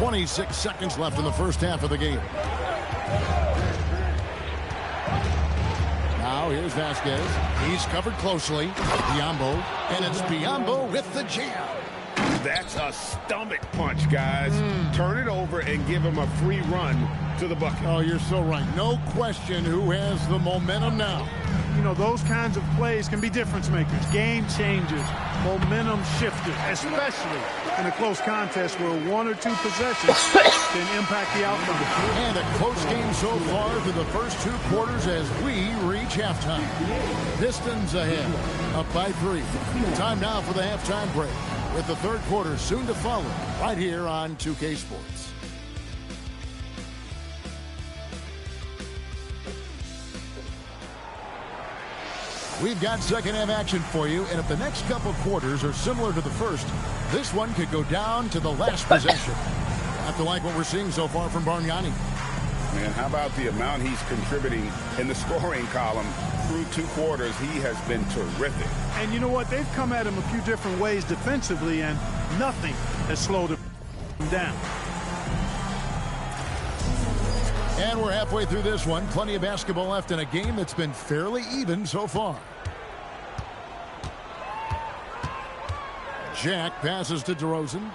26 seconds left in the first half of the game. Now here's Vasquez. He's covered closely. Biyombo. And it's Biyombo with the jam. That's a stomach punch, guys. Turn it over and give him a free run to the bucket. Oh, you're so right. No question who has the momentum now. You know, those kinds of plays can be difference makers, game changers, momentum shifters, especially in a close contest where one or two possessions can impact the outcome. And a close game so far through the first 2 quarters as we reach halftime. Pistons ahead, up by 3. Time now for the halftime break, with the third quarter soon to follow right here on 2K Sports. We've got second half action for you, and if the next couple quarters are similar to the first, this one could go down to the last possession. Have to like what we're seeing so far from Bargnani. Man, how about the amount he's contributing in the scoring column through 2 quarters? He has been terrific. And you know what? They've come at him a few different ways defensively, and nothing has slowed him down. And we're halfway through this one. Plenty of basketball left in a game that's been fairly even so far. Jack passes to DeRozan.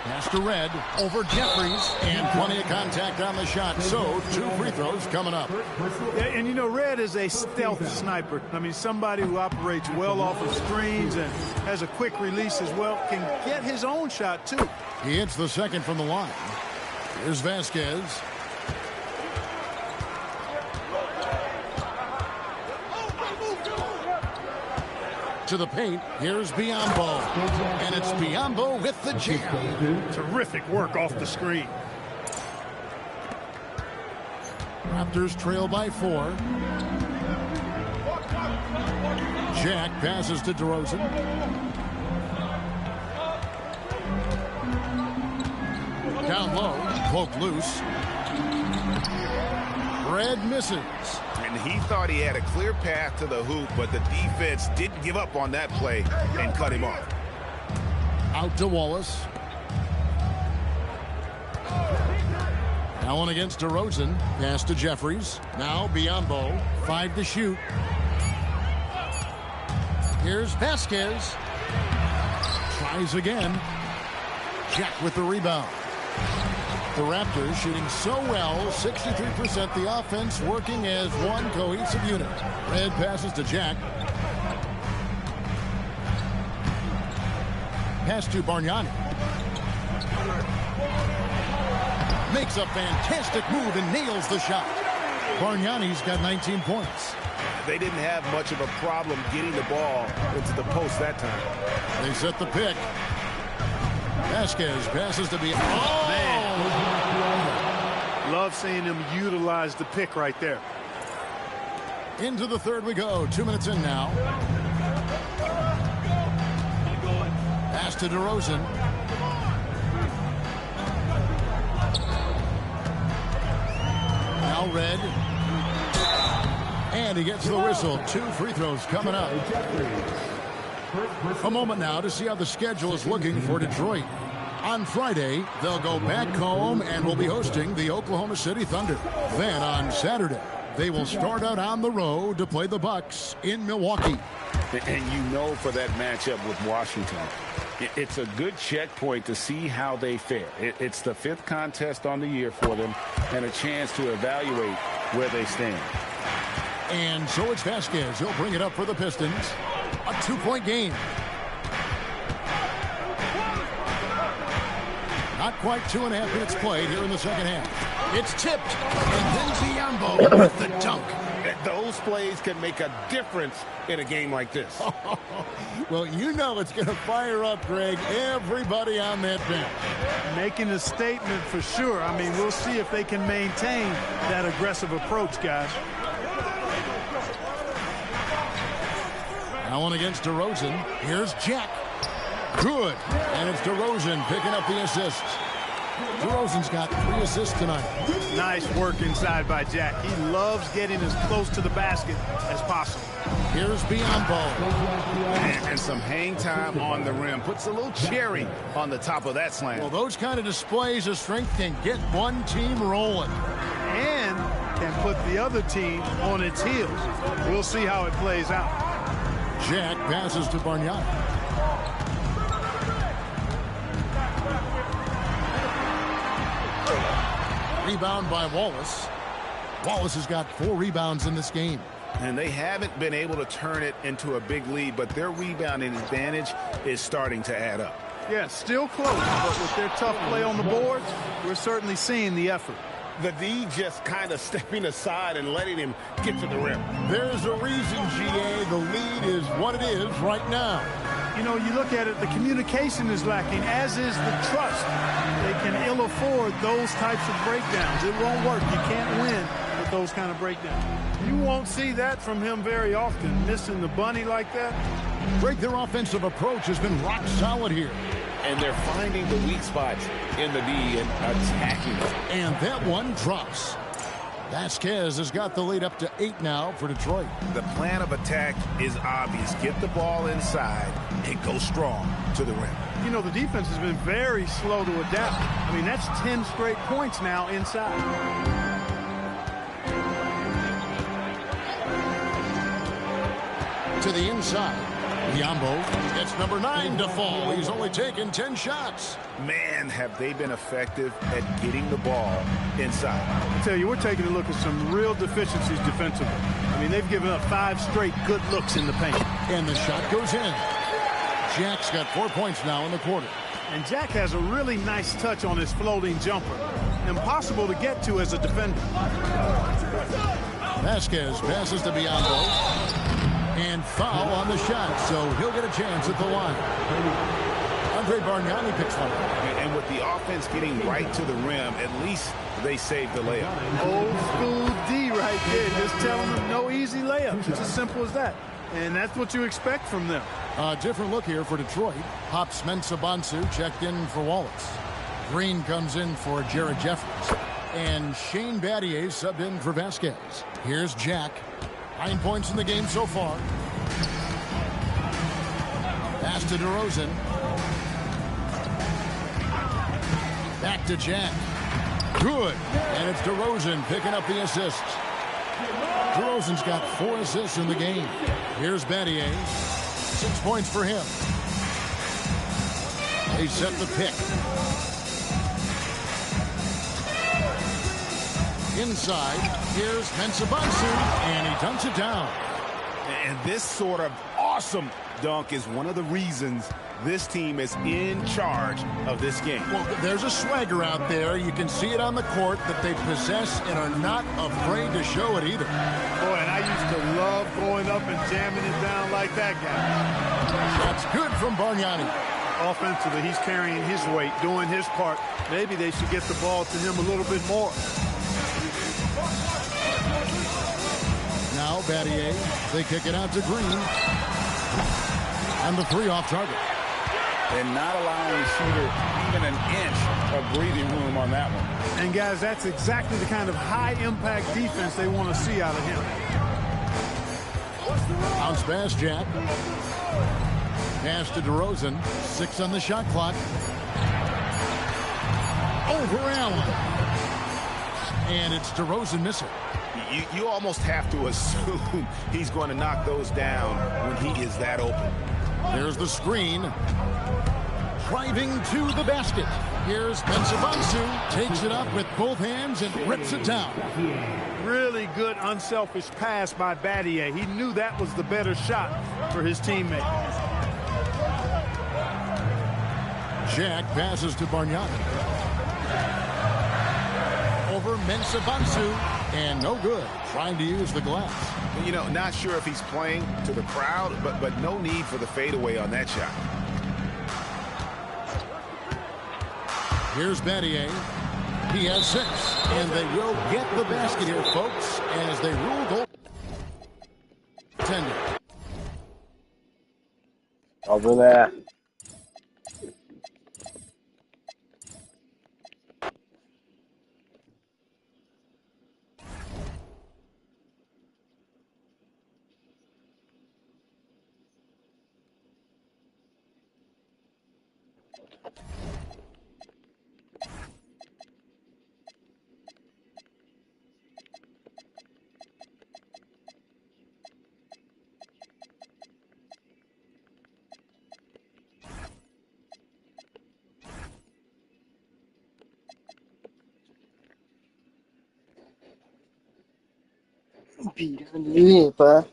Pass to Red over Jeffries, and plenty of contact on the shot. So 2 free throws coming up. Yeah, and you know, Red is a stealth sniper. I mean, somebody who operates well off of screens and has a quick release as well. Can get his own shot too. He hits the second from the line. Here's Vasquez. To the paint. Here's Biyombo. And it's Biyombo with the jam. Terrific work off the screen. Raptors trail by 4. Jack passes to DeRozan. Down low. Cloak loose. Red misses. And he thought he had a clear path to the hoop, but the defense didn't give up on that play and cut him off. Out to Wallace. Allen against DeRozan. Pass to Jeffries. Now Biyombo. 5 to shoot. Here's Vasquez. Tries again. Jack with the rebound. The Raptors shooting so well, 63%. The offense working as one cohesive unit. Red passes to Jack. Pass to Bargnani. Makes a fantastic move and nails the shot. Bargnani's got 19 points. They didn't have much of a problem getting the ball into the post that time. They set the pick. Vasquez passes to be. Oh, man. Love seeing him utilize the pick right there. Into the third we go. 2 minutes in now. Pass to DeRozan. Now Red. And he gets the whistle. 2 free throws coming up. A moment now to see how the schedule is looking for Detroit. On Friday, they'll go back home and will be hosting the Oklahoma City Thunder. Then on Saturday, they will start out on the road to play the Bucks in Milwaukee. And you know, for that matchup with Washington, it's a good checkpoint to see how they fare. It's the 5th contest on the year for them and a chance to evaluate where they stand. And so it's Vasquez. He'll bring it up for the Pistons. A 2-point game. Not quite 2.5 minutes played here in the second half. It's tipped. And then Biyombo with the dunk. Those plays can make a difference in a game like this. Well, you know it's going to fire up, Greg, everybody on that bench. Making a statement for sure. I mean, we'll see if they can maintain that aggressive approach, guys. Allen against DeRozan. Here's Jack. Good. And it's DeRozan picking up the assist. DeRozan's got 3 assists tonight. Nice work inside by Jack. He loves getting as close to the basket as possible. Here's Biombo. And some hang time on the rim. Puts a little cherry on the top of that slam. Well, those kind of displays of strength can get one team rolling. And can put the other team on its heels. We'll see how it plays out. Jack passes to Bargnani. Rebound by Wallace. Wallace has got 4 rebounds in this game. And they haven't been able to turn it into a big lead, but their rebounding advantage is starting to add up. Yeah, still close, but with their tough play on the boards, we're certainly seeing the effort. The D just kind of stepping aside and letting him get to the rim. There's a reason, GA, the lead is what it is right now. You know, you look at it, the communication is lacking, as is the trust. They can ill afford those types of breakdowns. It won't work. You can't win with those kind of breakdowns. You won't see that from him very often, missing the bunny like that. Greg, their offensive approach has been rock solid here. And they're finding the weak spots in the D and attacking it. And that one drops. Vasquez has got the lead up to 8 now for Detroit. The plan of attack is obvious. Get the ball inside and go strong to the rim. You know, the defense has been very slow to adapt. I mean, that's 10 straight points now inside. To the inside. Biombo gets number 9 to fall. He's only taken 10 shots. Man, have they been effective at getting the ball inside. I tell you, we're taking a look at some real deficiencies defensively. I mean, they've given up 5 straight good looks in the paint. And the shot goes in. Jack's got 4 points now in the quarter. And Jack has a really nice touch on his floating jumper. Impossible to get to as a defender. Vasquez passes to Biombo. And foul on the shot, so he'll get a chance at the line. Andre Bargnani picks one. And with the offense getting right to the rim, at least they saved the layup. Old school D right there, just telling them no easy layups. It's as simple as that. And that's what you expect from them. A different look here for Detroit. Hops Mensah-Bonsu checked in for Wallace. Green comes in for Jared Jeffries. And Shane Battier subbed in for Vasquez. Here's Jack. 9 points in the game so far. Pass to DeRozan. Back to Jack. Good. And it's DeRozan picking up the assists. DeRozan's got 4 assists in the game. Here's Battier. 6 points for him. They set the pick. Inside, here's Mensah-Bonsu, and he dunks it down. And this sort of awesome dunk is one of the reasons this team is in charge of this game. Well, there's a swagger out there. You can see it on the court that they possess and are not afraid to show it either. Boy, and I used to love going up and jamming it down like that guy. That's good from Bargnani. Offensively, he's carrying his weight, doing his part. Maybe they should get the ball to him a little bit more. Now Battier, they kick it out to Green. And the 3 off target. And not allowing the shooter even an inch of breathing room on that one. And guys, that's exactly the kind of high-impact defense they want to see out of him. Bounce pass, Jack. Pass to DeRozan. 6 on the shot clock. Over Allen. And it's DeRozan missing. You almost have to assume he's going to knock those down when he is that open. There's the screen. Driving to the basket. Here's Mensah-Bonsu. Takes it up with both hands and rips it down. Really good unselfish pass by Battier. He knew that was the better shot for his teammate. Jack passes to Bargnani. Over Mensah-Bonsu. And no good. Trying to use the glass. You know, not sure if he's playing to the crowd, but no need for the fadeaway on that shot. Here's Battier. He has 6. And they will get the basket here, folks, as they rule goal. Tender. Over there. 比他女吧。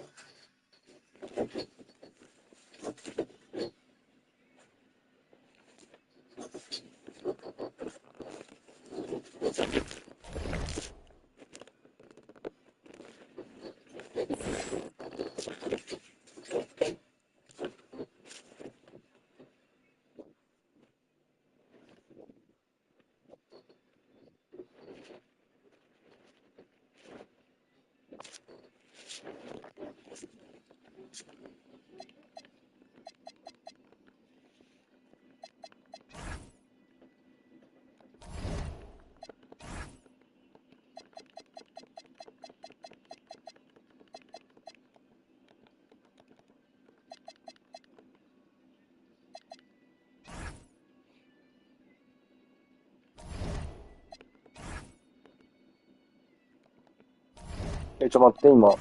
ちょ、待って、今。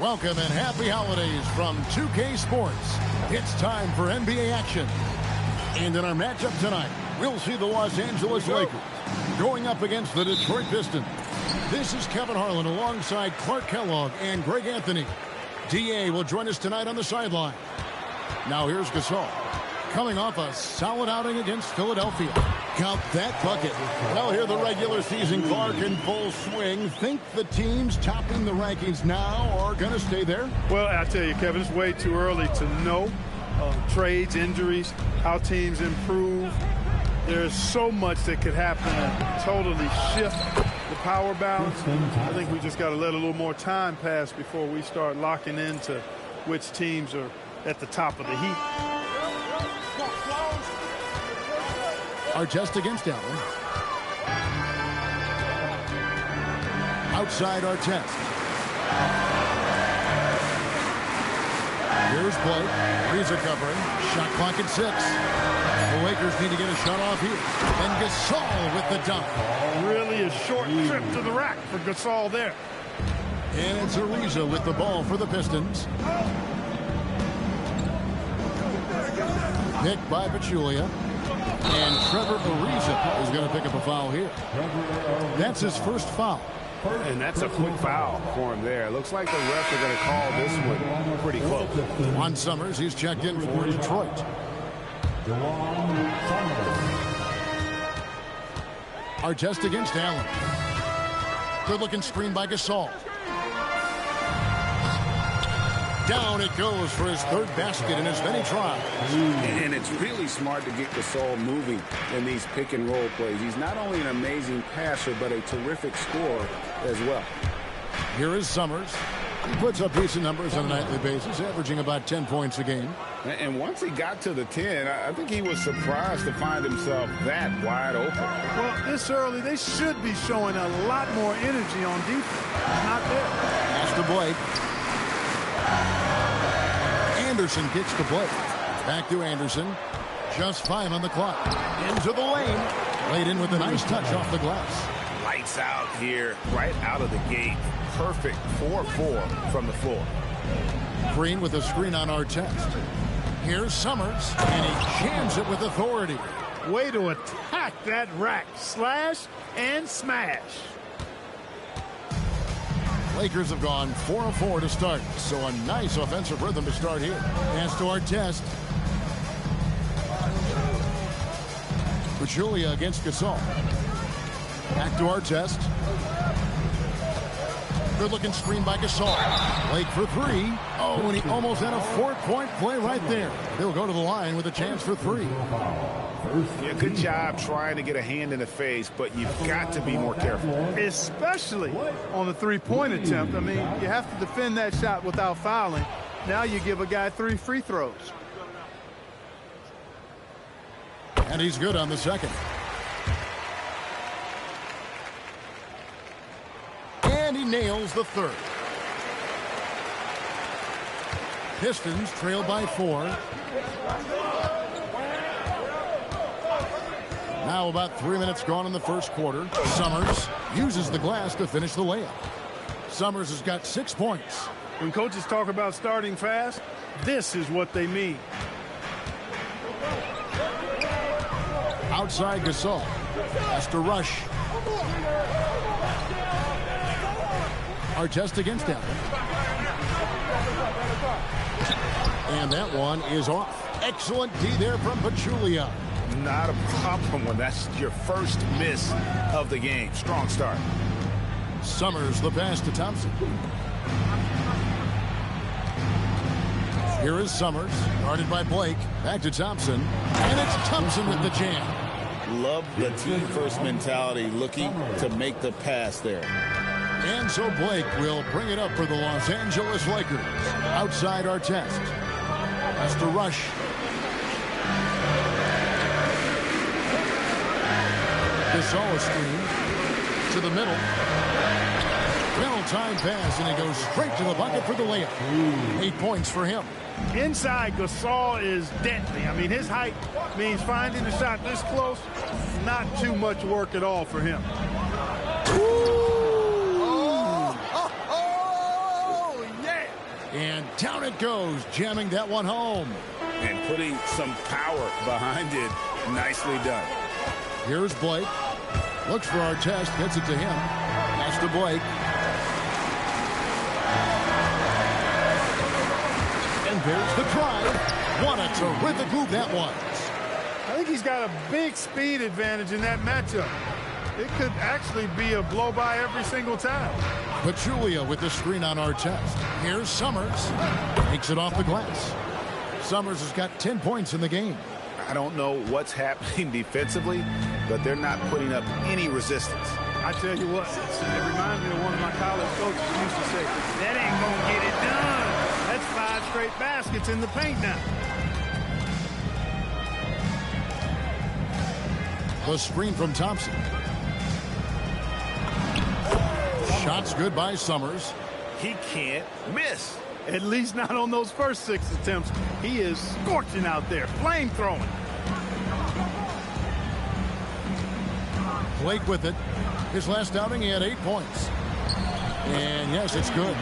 Welcome and happy holidays from 2K Sports. It's time for NBA action. And in our matchup tonight, we'll see the Los Angeles Lakers going up against the Detroit Pistons. This is Kevin Harlan alongside Clark Kellogg and Greg Anthony. DA will join us tonight on the sideline. Now here's Gasol, coming off a solid outing against Philadelphia. Count that bucket. Well, here the regular season, Clark, in full swing. Think the teams topping the rankings now are going to stay there? Well, I tell you, Kevin, it's way too early to know. Trades, injuries, how teams improve. There's so much that could happen and totally shift the power balance. I think we just got to let a little more time pass before we start locking into which teams are at the top of the heap. Artest against Allen. Outside Artest. Here's Blake. He's recovering. Shot clock at 6. The Lakers need to get a shot off here. And Gasol with the dunk. Really a short trip to the rack for Gasol there. And it's Ariza with the ball for the Pistons. Picked by Pachulia. And Trevor Ariza is going to pick up a foul here. That's his first foul. And that's a quick foul for him there. Looks like the refs are going to call this one pretty close. Juan Summers, he's checked in for Detroit. Artest against Allen. Good-looking screen by Gasol. Down it goes for his third basket in as many tries. And it's really smart to get Gasol moving in these pick-and-roll plays. He's not only an amazing passer, but a terrific scorer as well. Here is Summers. He puts up decent numbers on a nightly basis, averaging about 10 points a game. And once he got to the 10, I think he was surprised to find himself that wide open. Well, this early, they should be showing a lot more energy on defense. Not there. Pass to Blake. Anderson gets to Blake. Back to Anderson. Just 5 on the clock. Into the lane. Laid in with a nice touch off the glass. Lights out here, right out of the gate. Perfect 4-4 from the floor. Green with a screen on Artest. Here's Summers, and he jams it with authority. Way to attack that rack. Slash and smash. Lakers have gone 4 of 4 to start, so a nice offensive rhythm to start here. Pass to Artest. Pachulia against Gasol. Back to Artest. Good-looking screen by Gasol. Blake for 3. Oh, and he almost had a 4-point play right there. He'll go to the line with a chance for 3. Yeah, good job trying to get a hand in the face, but you've got to be more careful. Especially on the three-point attempt. I mean, you have to defend that shot without fouling. Now you give a guy 3 free throws. And he's good on the second. And he nails the third. Pistons trail by 4. Now about 3 minutes gone in the first quarter. Summers uses the glass to finish the layup. Summers has got 6 points. When coaches talk about starting fast, this is what they mean. Outside Gasol. Has to rush. Artest against Allen. And that one is off. Excellent D there from Pachulia. Not a problem when that's your first miss of the game. Strong start. Summers the pass to Thompson. Here is Summers, guarded by Blake. Back to Thompson. And it's Thompson with the jam. Love the team-first mentality, looking to make the pass there. And so Blake will bring it up for the Los Angeles Lakers. Outside Artest. Has to rush. Gasol screen to the middle. Middle time pass, and he goes straight to the bucket for the layup. 8 points for him. Inside, Gasol is deadly. I mean, his height means finding the shot this close, not too much work at all for him. Oh, yeah. And down it goes, jamming that one home. And putting some power behind it. Nicely done. Here's Blake. Looks for Artest, gets it to him. Pass to Blake. And there's the drive. What a terrific move that was. I think he's got a big speed advantage in that matchup. It could actually be a blow-by every single time. Pachulia with the screen on Artest. Here's Summers. Takes it off the glass. Summers has got 10 points in the game. I don't know what's happening defensively, but they're not putting up any resistance. I tell you what, it reminds me of one of my college coaches who used to say, that ain't going to get it done. That's 5 straight baskets in the paint now. The screen from Thompson. Shots good by Summers. He can't miss. At least not on those first 6 attempts. He is scorching out there, flame-throwing. Blake with it. His last outing, he had 8 points. And yes, it's good.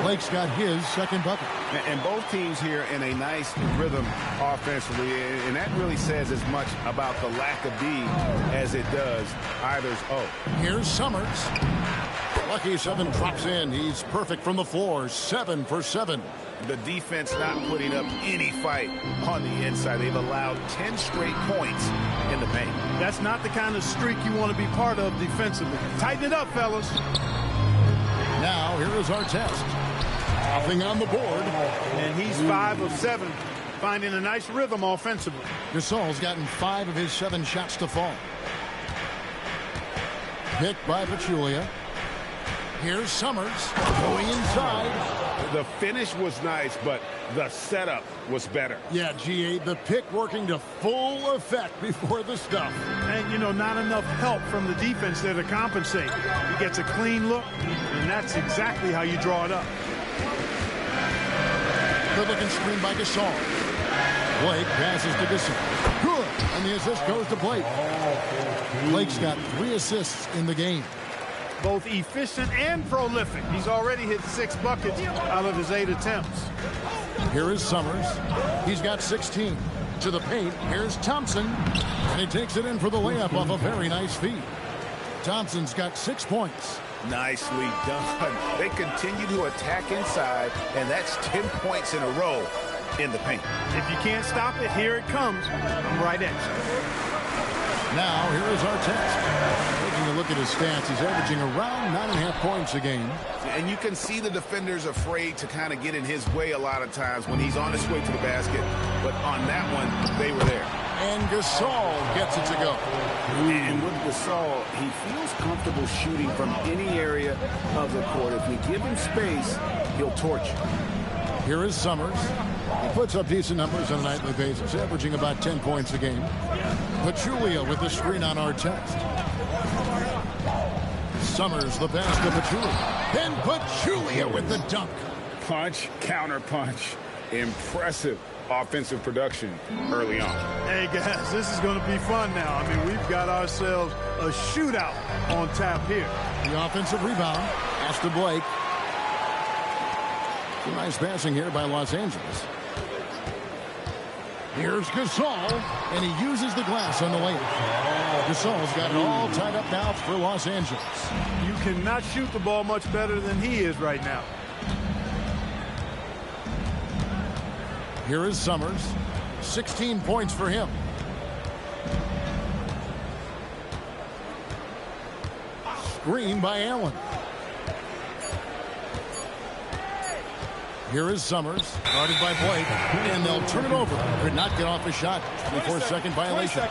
Blake's got his second bucket. And both teams here in a nice rhythm offensively, and that really says as much about the lack of D as it does either's O. Here's Summers. Lucky 7 drops in. He's perfect from the floor. 7 for 7. The defense not putting up any fight on the inside. They've allowed 10 straight points in the paint. That's not the kind of streak you want to be part of defensively. Tighten it up, fellas. Now, here is Artest. Nothing on the board. And he's 5 of 7, finding a nice rhythm offensively. Gasol's gotten 5 of his 7 shots to fall. Picked by Pachulia. Here's Summers going inside. The finish was nice, but the setup was better. Yeah, GA, the pick working to full effect before the stuff. And, you know, not enough help from the defense there to compensate. He gets a clean look, and that's exactly how you draw it up. Good-looking screen by Gasol. Blake passes to Gasol. Good, and the assist goes to Blake. Blake's got 3 assists in the game. Both efficient and prolific. He's already hit 6 buckets out of his 8 attempts. Here is Summers. He's got 16. To the paint, here's Thompson. And he takes it in for the layup off a very nice feed. Thompson's got 6 points. Nicely done. They continue to attack inside, and that's 10 points in a row in the paint. If you can't stop it, here it comes. I'm right at you. Now, here is Artest. Taking a look at his stats, he's averaging around 9.5 points a game. And you can see the defenders afraid to kind of get in his way a lot of times when he's on his way to the basket. But on that one, they were there. And Gasol gets it to go. And with Gasol, he feels comfortable shooting from any area of the court. If you give him space, he'll torch you. Here is Summers. He puts up decent numbers on a nightly basis, averaging about 10 points a game. Pachulia with the screen on Artest. Summers the pass to Pachulia. Then Pachulia with the dunk. Punch, counter punch. Impressive offensive production early on. Hey, guys, this is going to be fun now. I mean, we've got ourselves a shootout on tap here. The offensive rebound. Pass to Blake. Some nice passing here by Los Angeles. Here's Gasol, and he uses the glass on the layup. Gasol's got it all tied up now for Los Angeles. You cannot shoot the ball much better than he is right now. Here is Summers. 16 points for him. Screen by Allen. Here is Summers, guarded by Blake, and they'll turn it over. Could not get off a shot. 24-second violation.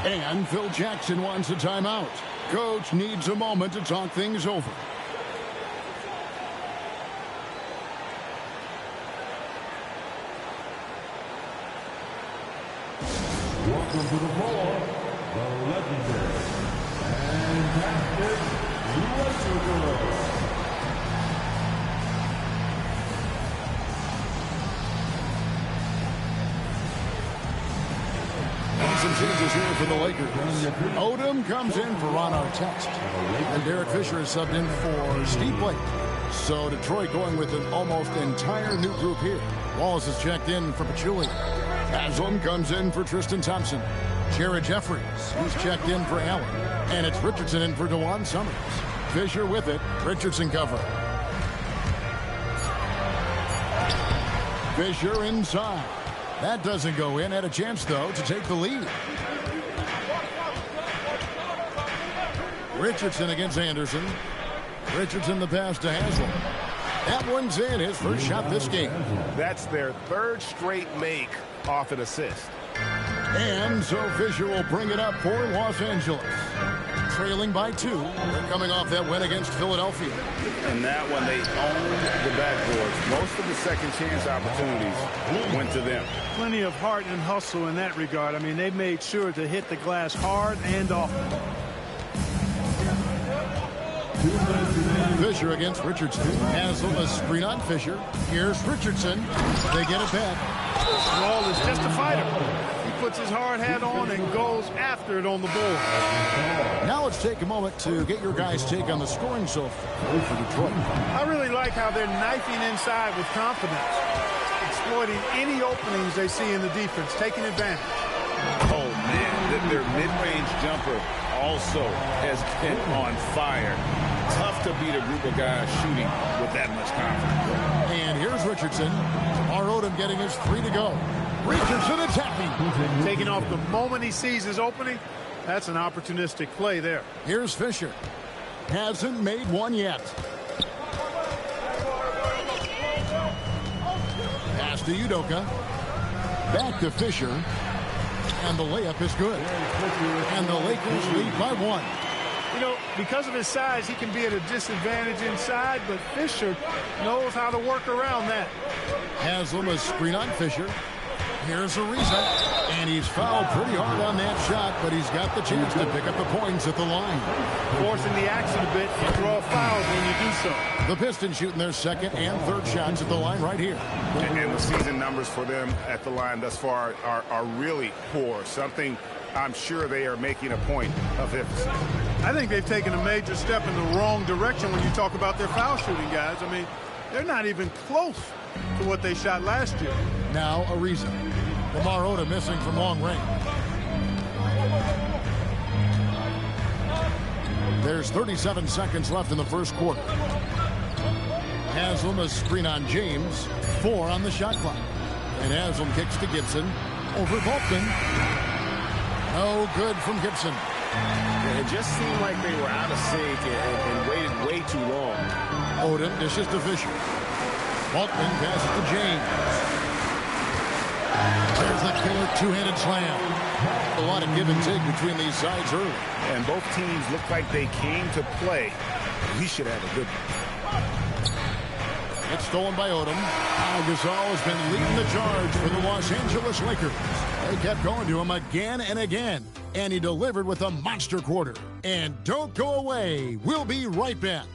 And Phil Jackson wants a timeout. Coach needs a moment to talk things over. Welcome to the floor, the legendary fantastic Westbrook. Some changes here for the Lakers. Odom comes in for Ron Artest. And Derek Fisher is subbed in for Steve Blake. So Detroit going with an almost entire new group here. Wallace is checked in for Pachulia. Haslam comes in for Tristan Thompson. Jared Jeffries, who's checked in for Allen. And it's Richardson in for DeJuan Summers. Fisher with it. Richardson cover. Fisher inside. That doesn't go in. Had a chance, though, to take the lead. Richardson against Anderson. Richardson the pass to Haslam. That one's in. His first shot this game. That's their third straight make off an assist. And so Fisher will bring it up for Los Angeles. Trailing by 2. They're coming off that win against Philadelphia. And that one, they owned the backboards. Most of the second chance opportunities went to them. Plenty of heart and hustle in that regard. I mean, they made sure to hit the glass hard and often. Fisher against Richardson. Haslam a screen on Fisher. Here's Richardson. They get it back. Wall is just a fighter. He puts his hard hat on and goes after it on the board. Now let's take a moment to get your guys' take on the scoring so far for Detroit. I really like how they're knifing inside with confidence, exploiting any openings they see in the defense, taking advantage. Oh, man, their mid-range jumper also has been on fire. Tough to beat a group of guys shooting with that much confidence. And here's Richardson. Odom getting his 3 to go. Richardson attacking. Taking off the moment he sees his opening. That's an opportunistic play there. Here's Fisher. Hasn't made one yet. Pass to Udoka. Back to Fisher. And the layup is good. And the Lakers lead by 1. You know, because of his size, he can be at a disadvantage inside, but Fisher knows how to work around that. Haslam a screen on Fisher. Here's Ariza. And he's fouled pretty hard on that shot, but he's got the chance to pick up the points at the line. Forcing the action a bit, you draw fouls when you do so. The Pistons shooting their second and third shots at the line right here. And the season numbers for them at the line thus far are really poor. Something I'm sure they are making a point of emphasis. I think they've taken a major step in the wrong direction when you talk about their foul shooting, guys. I mean, they're not even close to what they shot last year. Now Ariza. Lamar Odom missing from long range. There's 37 seconds left in the first quarter. Haslam a screen on James. 4 on the shot clock. And Haslam kicks to Gibson. Over Bolton. No good from Gibson. It just seemed like they were out of sync and waited way too long. Odom dishes to Fisher. Bolton passes to James. There's the killer two-handed slam. A lot of give and take between these sides early. And both teams look like they came to play. We should have a good one. It's stolen by Odom. Gasol has been leading the charge for the Los Angeles Lakers. They kept going to him again and again. And he delivered with a monster quarter. And don't go away. We'll be right back.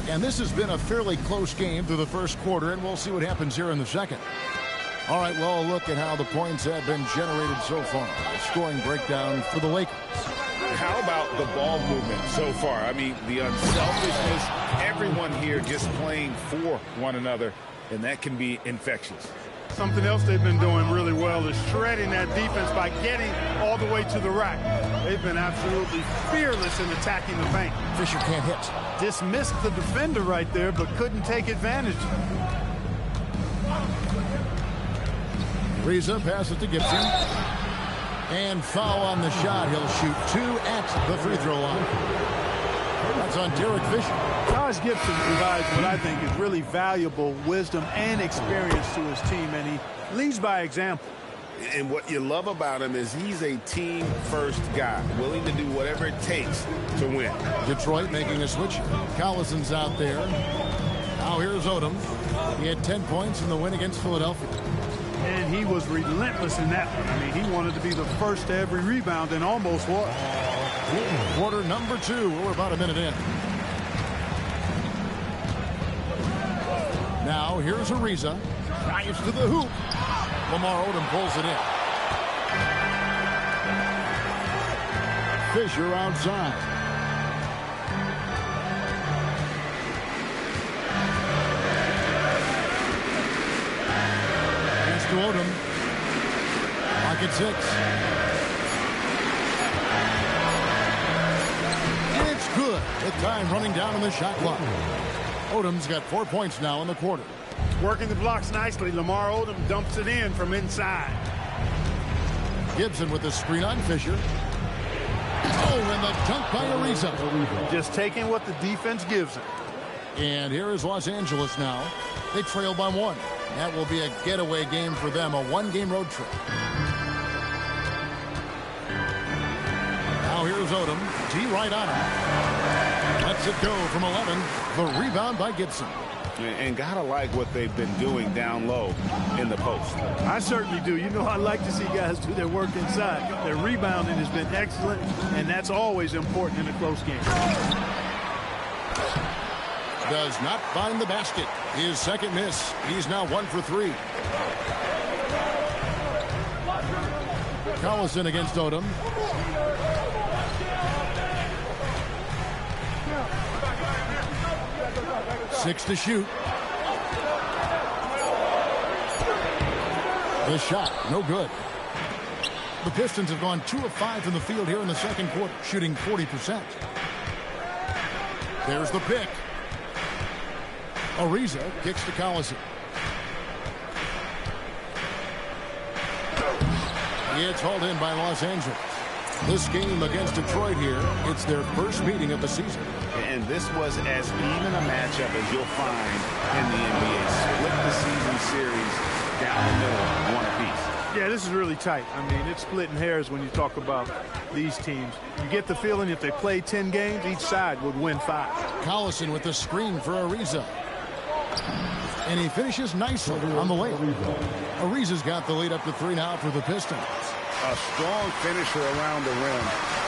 And this has been a fairly close game through the first quarter, and we'll see what happens here in the second. All right, well, look at how the points have been generated so far. A scoring breakdown for the Lakers. How about the ball movement so far? I mean, the unselfishness, everyone here just playing for one another, and that can be infectious. Something else they've been doing really well is shredding that defense by getting all the way to the rack. They've been absolutely fearless in attacking the paint. Fisher can't hit. Dismissed the defender right there, but couldn't take advantage. Ariza passes to Gibson. And foul on the shot. He'll shoot 2 at the free throw line. That's on Derek Fisher. Taj Gibson provides what I think is really valuable wisdom and experience to his team, and he leads by example. And what you love about him is he's a team-first guy, willing to do whatever it takes to win. Detroit making a switch. Collison's out there. Now here's Odom. He had 10 points in the win against Philadelphia. And he was relentless in that one. I mean, he wanted to be the first to every rebound and almost was. Quarter number 2. We're about a minute in. Now here's Ariza. Drives to the hoop. Lamar Odom pulls it in. Fisher outside. Pass to Odom. Pocket 6. And it's good. With time running down on the shot clock. Odom's got 4 points now in the quarter. Working the blocks nicely. Lamar Odom dumps it in from inside. Gibson with the screen on Fisher. Oh, and the dunk by Ariza. Just taking what the defense gives him. And here is Los Angeles now. They trail by 1. That will be a getaway game for them, a 1-game road trip. Now here's Odom. D right on him. Lets it go from 11. The rebound by Gibson. And gotta like what they've been doing down low in the post. I certainly do. You know, I like to see guys do their work inside. Their rebounding has been excellent, and that's always important in a close game. Does not find the basket. His second miss. He's now 1 for 3. Collison against Odom. Six to shoot. The shot, no good. The Pistons have gone 2 of 5 from the field here in the second quarter, shooting 40%. There's the pick. Ariza kicks to Collison. It's hauled in by Los Angeles. This game against Detroit here, it's their first meeting of the season. And this was as even a matchup as you'll find in the NBA. Split the season series down the middle, 1 apiece. Yeah, this is really tight. I mean, it's splitting hairs when you talk about these teams. You get the feeling if they play 10 games, each side would win 5. Collison with the screen for Ariza. And he finishes nicely on the layup. Ariza's got the lead up to 3 now for the Pistons. A strong finisher around the rim.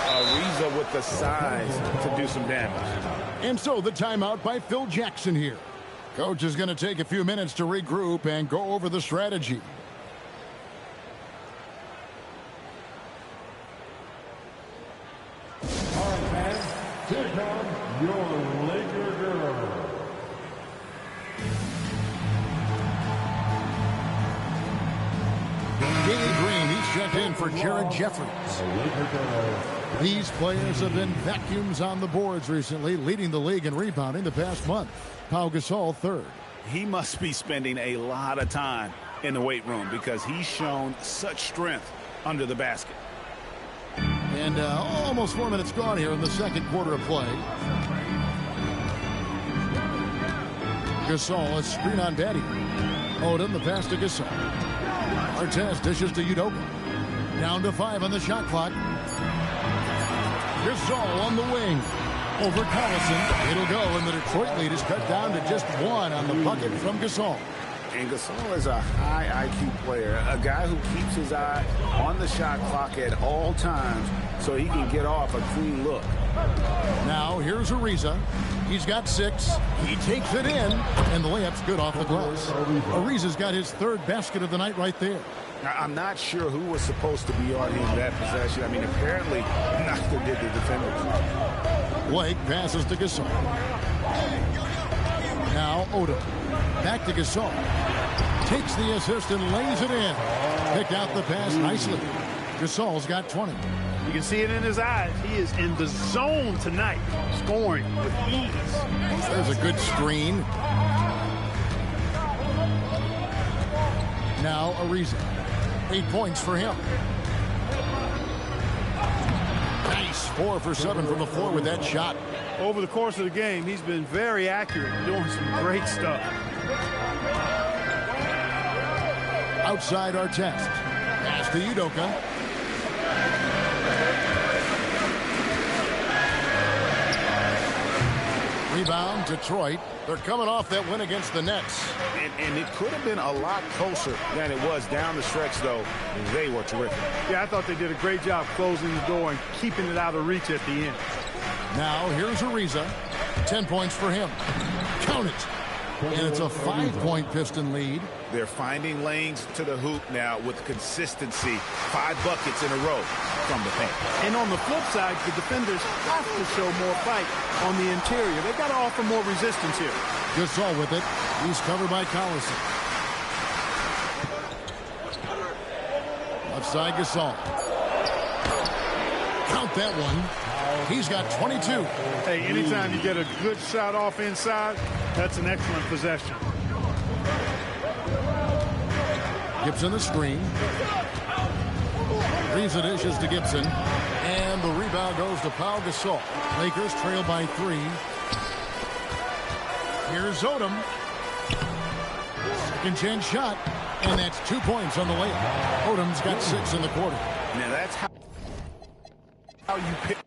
Ariza with the size to do some damage. And so the timeout by Phil Jackson here. Coach is going to take a few minutes to regroup and go over the strategy. All right, man. Here comes your Laker girl. Danny Green, he's checked in for Jared Jeffries. These players have been vacuums on the boards recently, leading the league in rebounding the past month. Pau Gasol third. He must be spending a lot of time in the weight room because he's shown such strength under the basket. And almost 4 minutes gone here in the second quarter of play. Gasol, a screen on Betty. Odom, the pass to Gasol. Artest dishes to Udoka. Down to 5 on the shot clock. Gasol on the wing. Over Collison. It'll go, and the Detroit lead is cut down to just 1 on the bucket from Gasol. And Gasol is a high IQ player, a guy who keeps his eye on the shot clock at all times so he can get off a clean look. Now here's Ariza. He's got 6. He takes it in, and the layup's good off the glass. Ariza's got his 3rd basket of the night right there. I'm not sure who was supposed to be on him that possession. I mean, apparently neither did the defenders. Blake passes to Gasol. Now Odom. Back to Gasol. Takes the assist and lays it in. Picked out the pass nicely. Gasol's got 20. You can see it in his eyes. He is in the zone tonight, scoring with ease. There's a good screen. Now Ariza. 8 points for him. Nice. 4 for 7 from the floor with that shot. Over the course of the game, he's been very accurate, doing some great stuff. Outside Artest. Pass to Udoka. Rebound, Detroit. They're coming off that win against the Nets. And it could have been a lot closer than it was down the stretch, though. They were terrific. Yeah, I thought they did a great job closing the door and keeping it out of reach at the end. Now, here's Ariza. 10 points for him. Count it. And it's a 5-point Piston lead. They're finding lanes to the hoop now with consistency. 5 buckets in a row from the paint. And on the flip side, the defenders have to show more fight on the interior. They've got to offer more resistance here. Gasol with it. He's covered by Collison. Left side, Gasol. Count that one. He's got 22. Hey, anytime you get a good shot off inside, that's an excellent possession. Gibson the screen. Ariza dishes to Gibson. And the rebound goes to Pau Gasol. Lakers trail by 3. Here's Odom. Second chance shot. And that's 2 points on the layup. Odom's got 6 in the quarter. Now that's how you pick.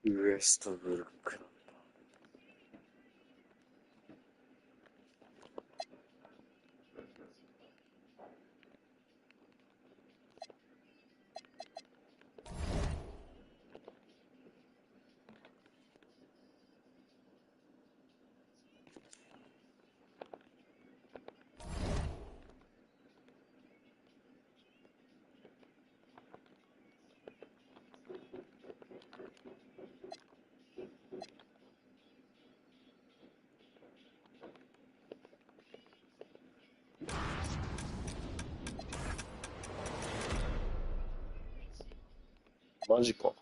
ウエストブルック。マジか。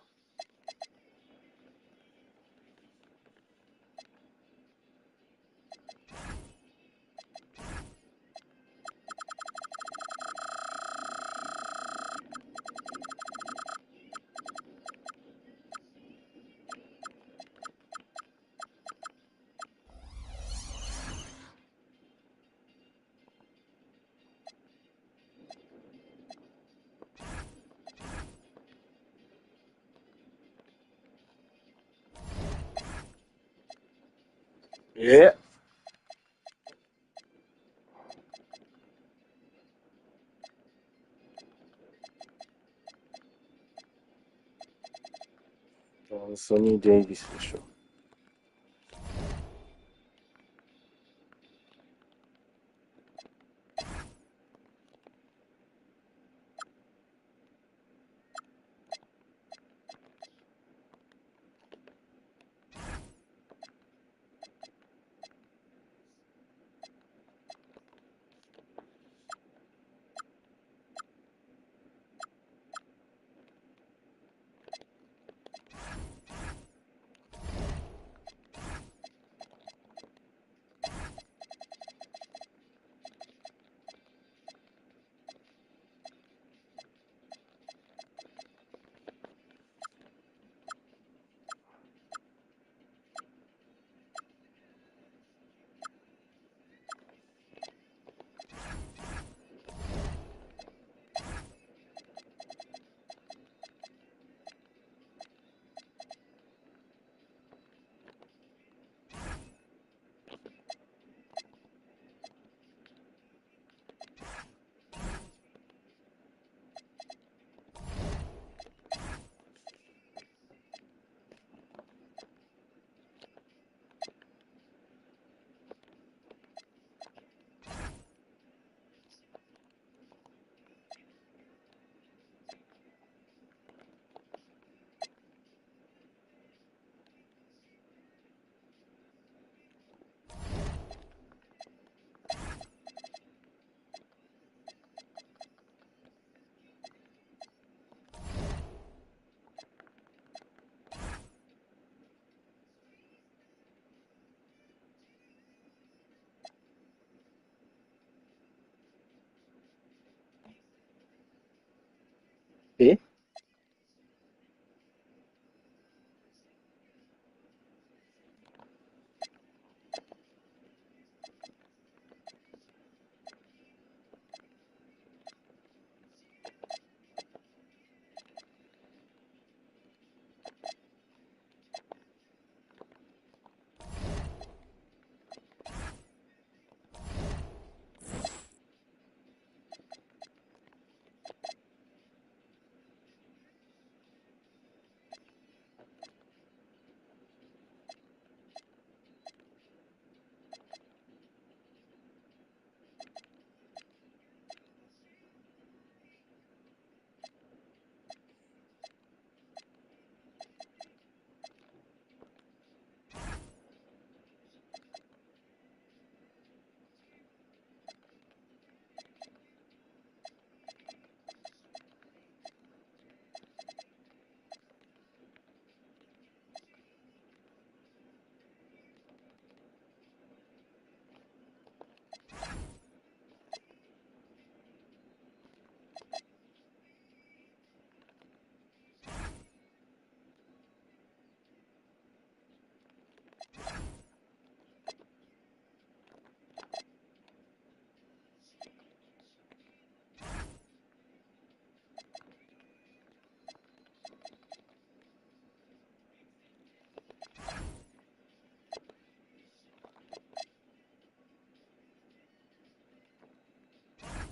えアンソニー・デイビスでしょ。え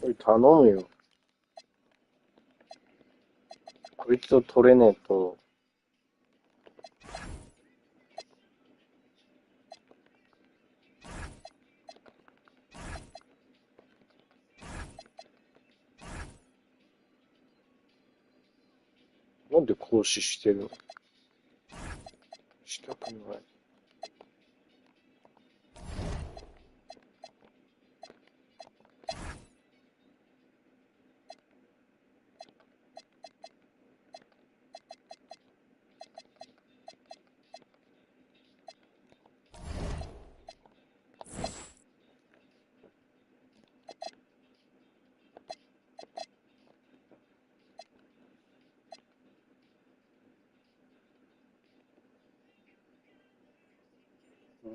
これ頼むよ。こいつを取れねえと。なんで行使してるの？したくない。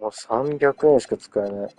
もう300円しか使えない。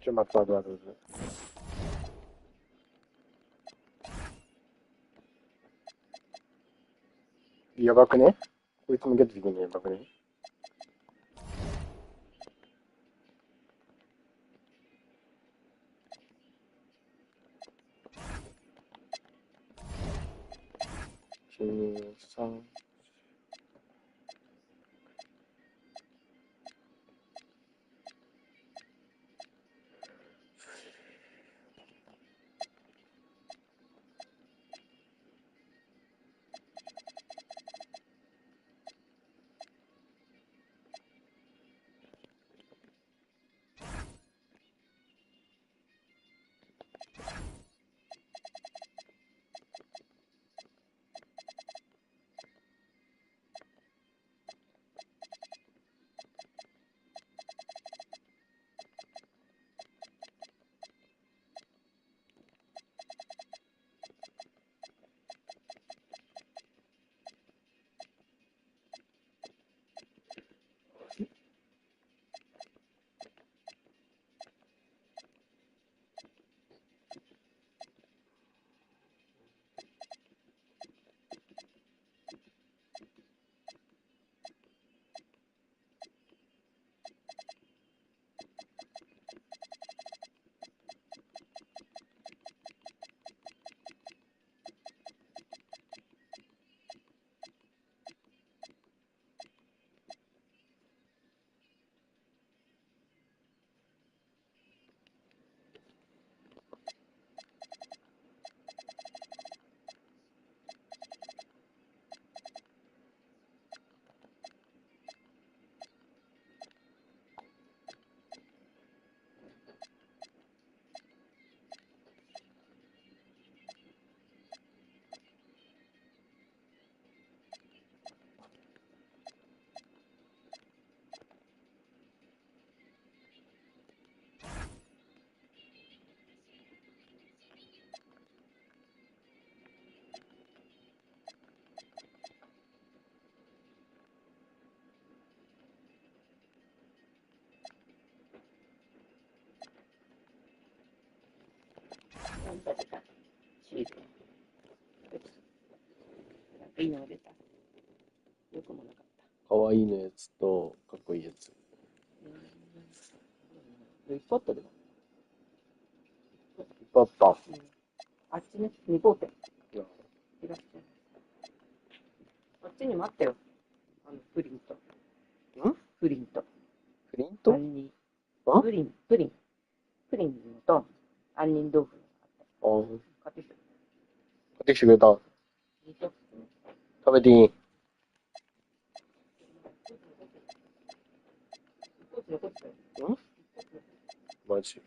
ちょ、待って待って待って。やばくね？こいつもゲットできるのやばくね？13。いいのが出た。よくもなかった。かわいいのやつと、かっこいいやつ。いっぱいあったでも。いっぱいあった。あっちね、2号店。東店。あっちにもあったよ。プリント。プリント。プリント？プリンと杏仁豆腐があった。買ってきた。買ってきてくれた。食べていい？マジ？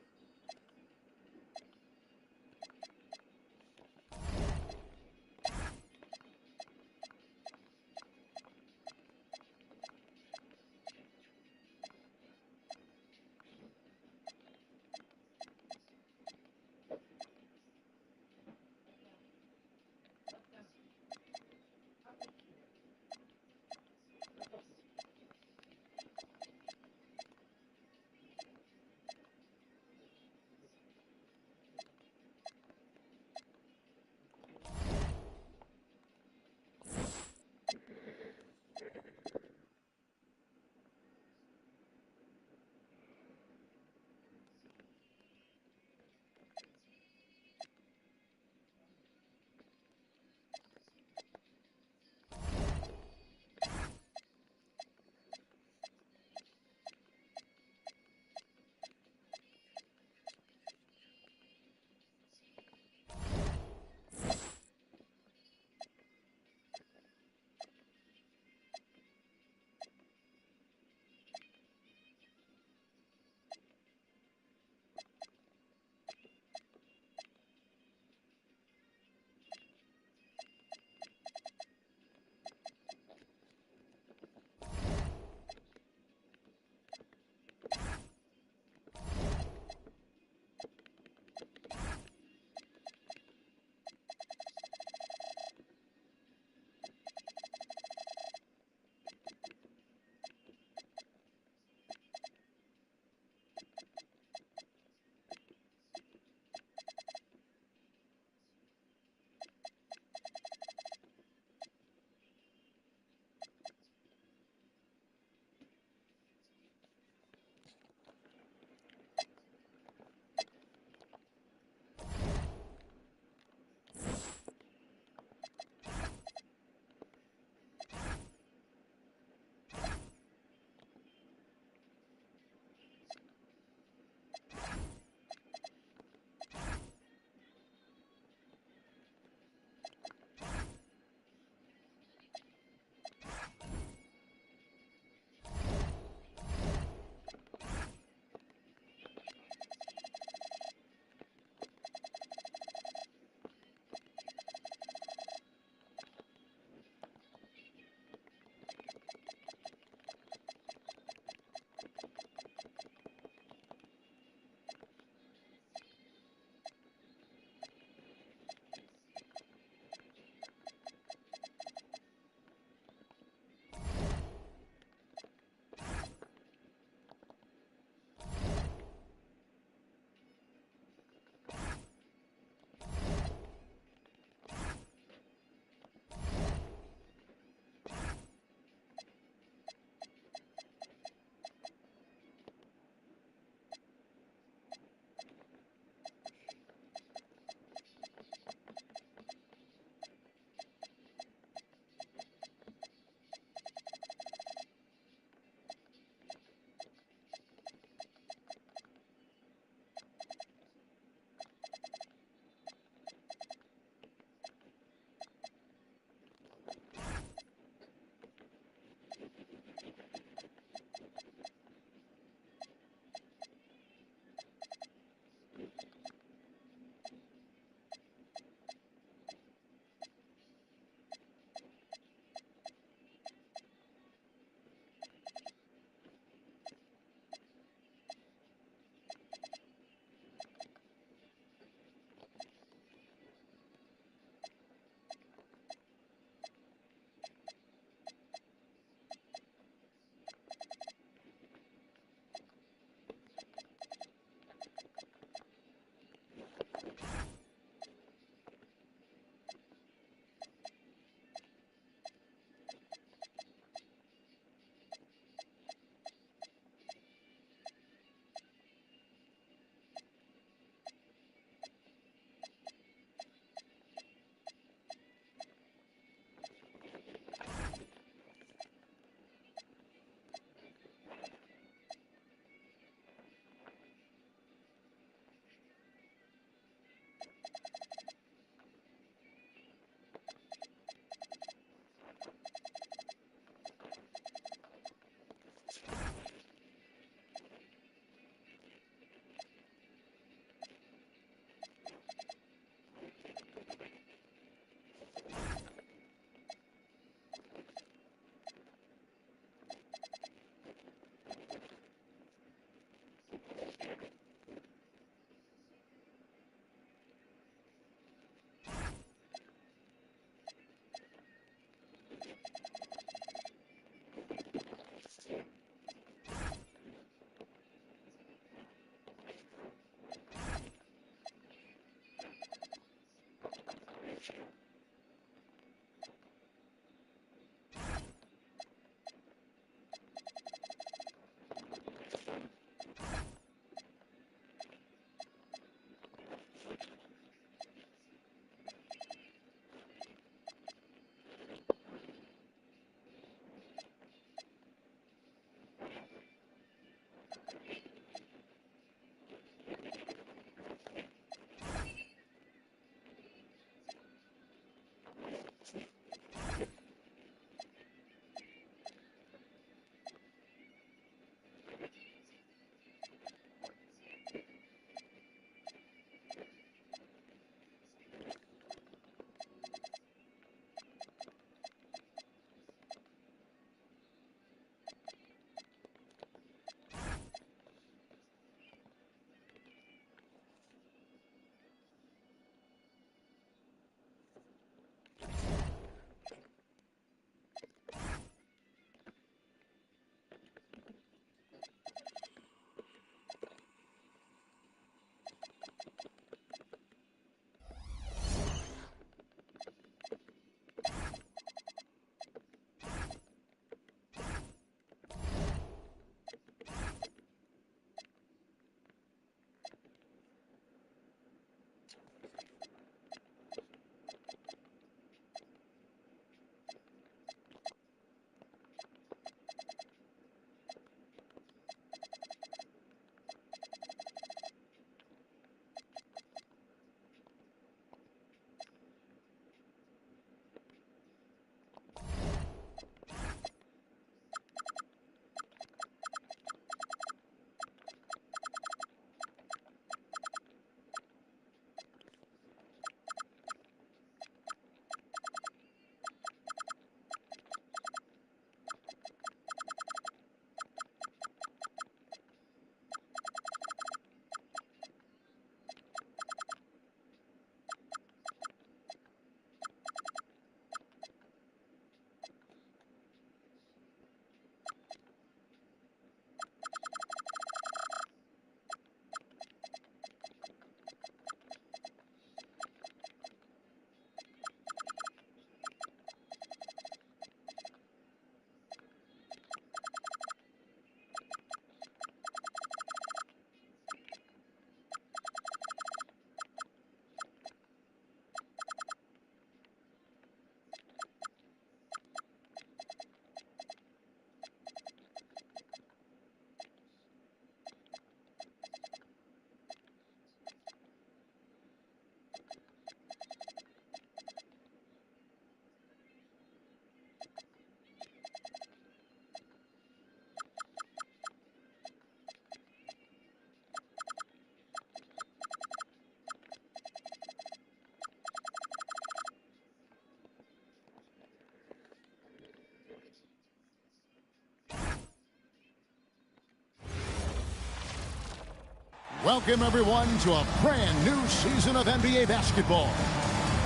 Welcome, everyone, to a brand new season of NBA basketball.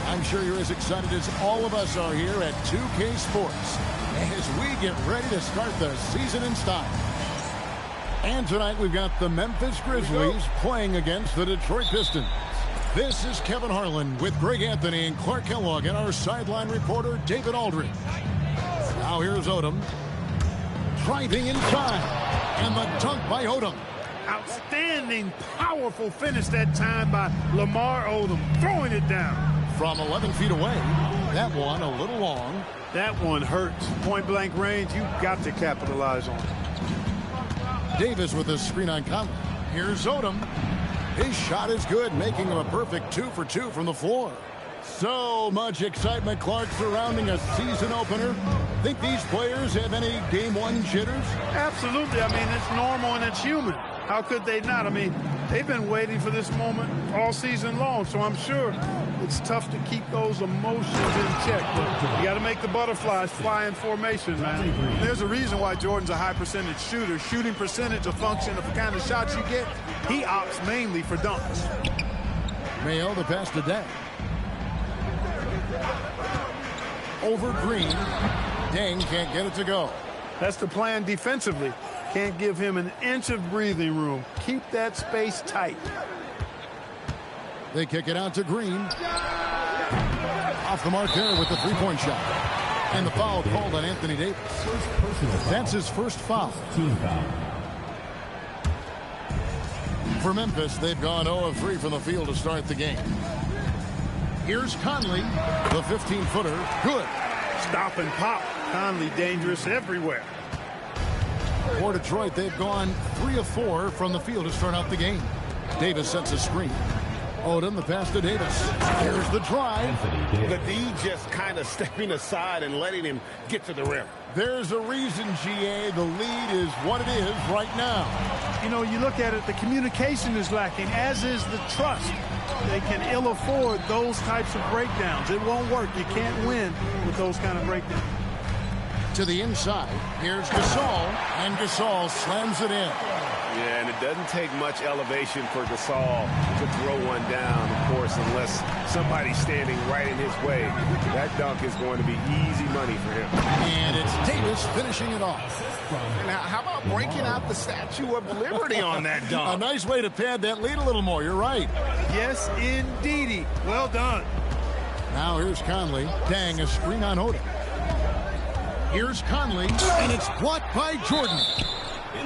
I'm sure you're as excited as all of us are here at 2K Sports as we get ready to start the season in style. And tonight we've got the Memphis Grizzlies playing against the Detroit Pistons. This is Kevin Harlan with Greg Anthony and Clark Kellogg and our sideline reporter David Aldridge. Now here's Odom. Driving inside. And the dunk by Odom. Outstanding, powerful finish that time by Lamar Odom, throwing it down. From 11 feet away, that one a little long. That one hurts. Point-blank range, you've got to capitalize on it. Davis with a screen on Conley. Here's Odom. His shot is good, making him a perfect 2 for 2 from the floor. So much excitement, Clark, surrounding a season opener. Think these players have any game one jitters? Absolutely. I mean, it's normal and it's human. How could they not? I mean, they've been waiting for this moment all season long, so I'm sure it's tough to keep those emotions in check. But you got to make the butterflies fly in formation, man. There's a reason why Jordan's a high percentage shooter. Shooting percentage a function of the kind of shots you get. He opts mainly for dunks. Mayo, the pass to Dang. Over Green. Dang can't get it to go. That's the plan defensively. Can't give him an inch of breathing room. Keep that space tight. They kick it out to Green. Off the mark there with the three-point shot. And the foul called on Anthony Davis. That's his first foul. Team foul. For Memphis, they've gone 0 of 3 from the field to start the game. Here's Conley, the 15-footer. Good. Stop and pop. Conley dangerous everywhere. For Detroit, they've gone 3 of 4 from the field to start out the game. Davis sets a screen. Odom, the pass to Davis. Here's the drive. The D just kind of stepping aside and letting him get to the rim. There's a reason, GA. The lead is what it is right now. You know, you look at it, the communication is lacking, as is the trust. They can ill afford those types of breakdowns. It won't work. You can't win with those kind of breakdowns. To the inside, here's Gasol, and Gasol slams it in. Yeah, and it doesn't take much elevation for Gasol to throw one down, of course, unless somebody's standing right in his way. That dunk is going to be easy money for him. And it's Davis finishing it off. Now, how about breaking out the Statue of Liberty on that dunk? A nice way to pad that lead a little more. You're right. Yes, indeedy. Well done. Now here's Conley. Dang, a screen on Odom. Here's Conley, and it's blocked by Jordan.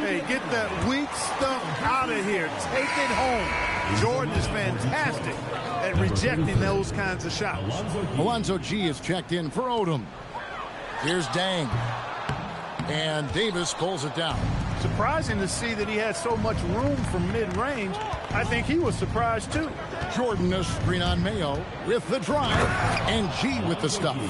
Hey, get that weak stuff out of here. Take it home. Jordan is fantastic at rejecting those kinds of shots. Alonzo G is checked in for Odom. Here's Dang. And Davis pulls it down. Surprising to see that he had so much room from mid-range. I think he was surprised, too. Jordan, a screen on Mayo with the drive, and G with the stuff.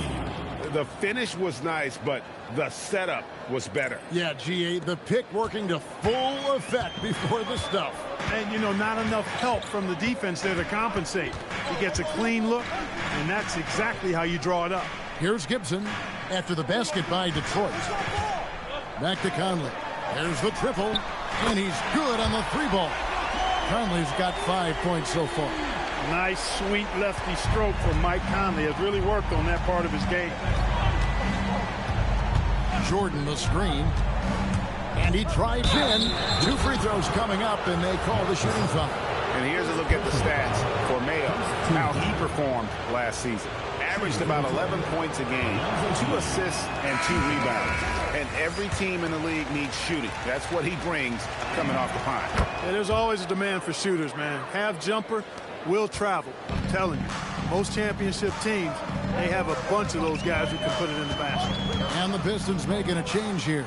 The finish was nice, but the setup was better. Yeah, GA, the pick working to full effect before the stuff. And, you know, not enough help from the defense there to compensate. He gets a clean look, and that's exactly how you draw it up. Here's Gibson after the basket by Detroit. Back to Conley. There's the triple, and he's good on the three ball. Conley's got 5 points so far. Nice, sweet lefty stroke from Mike Conley. Has really worked on that part of his game. Jordan the screen. And he drives in. 2 free throws coming up, and they call the shooting foul. And here's a look at the stats for Mayo, how he performed last season. Averaged about 11 points a game, 2 assists and 2 rebounds. And every team in the league needs shooting. That's what he brings coming off the pine. Yeah, there's always a demand for shooters, man. Half jumper will travel. I'm telling you, most championship teams, they have a bunch of those guys who can put it in the basket. And the Pistons making a change here.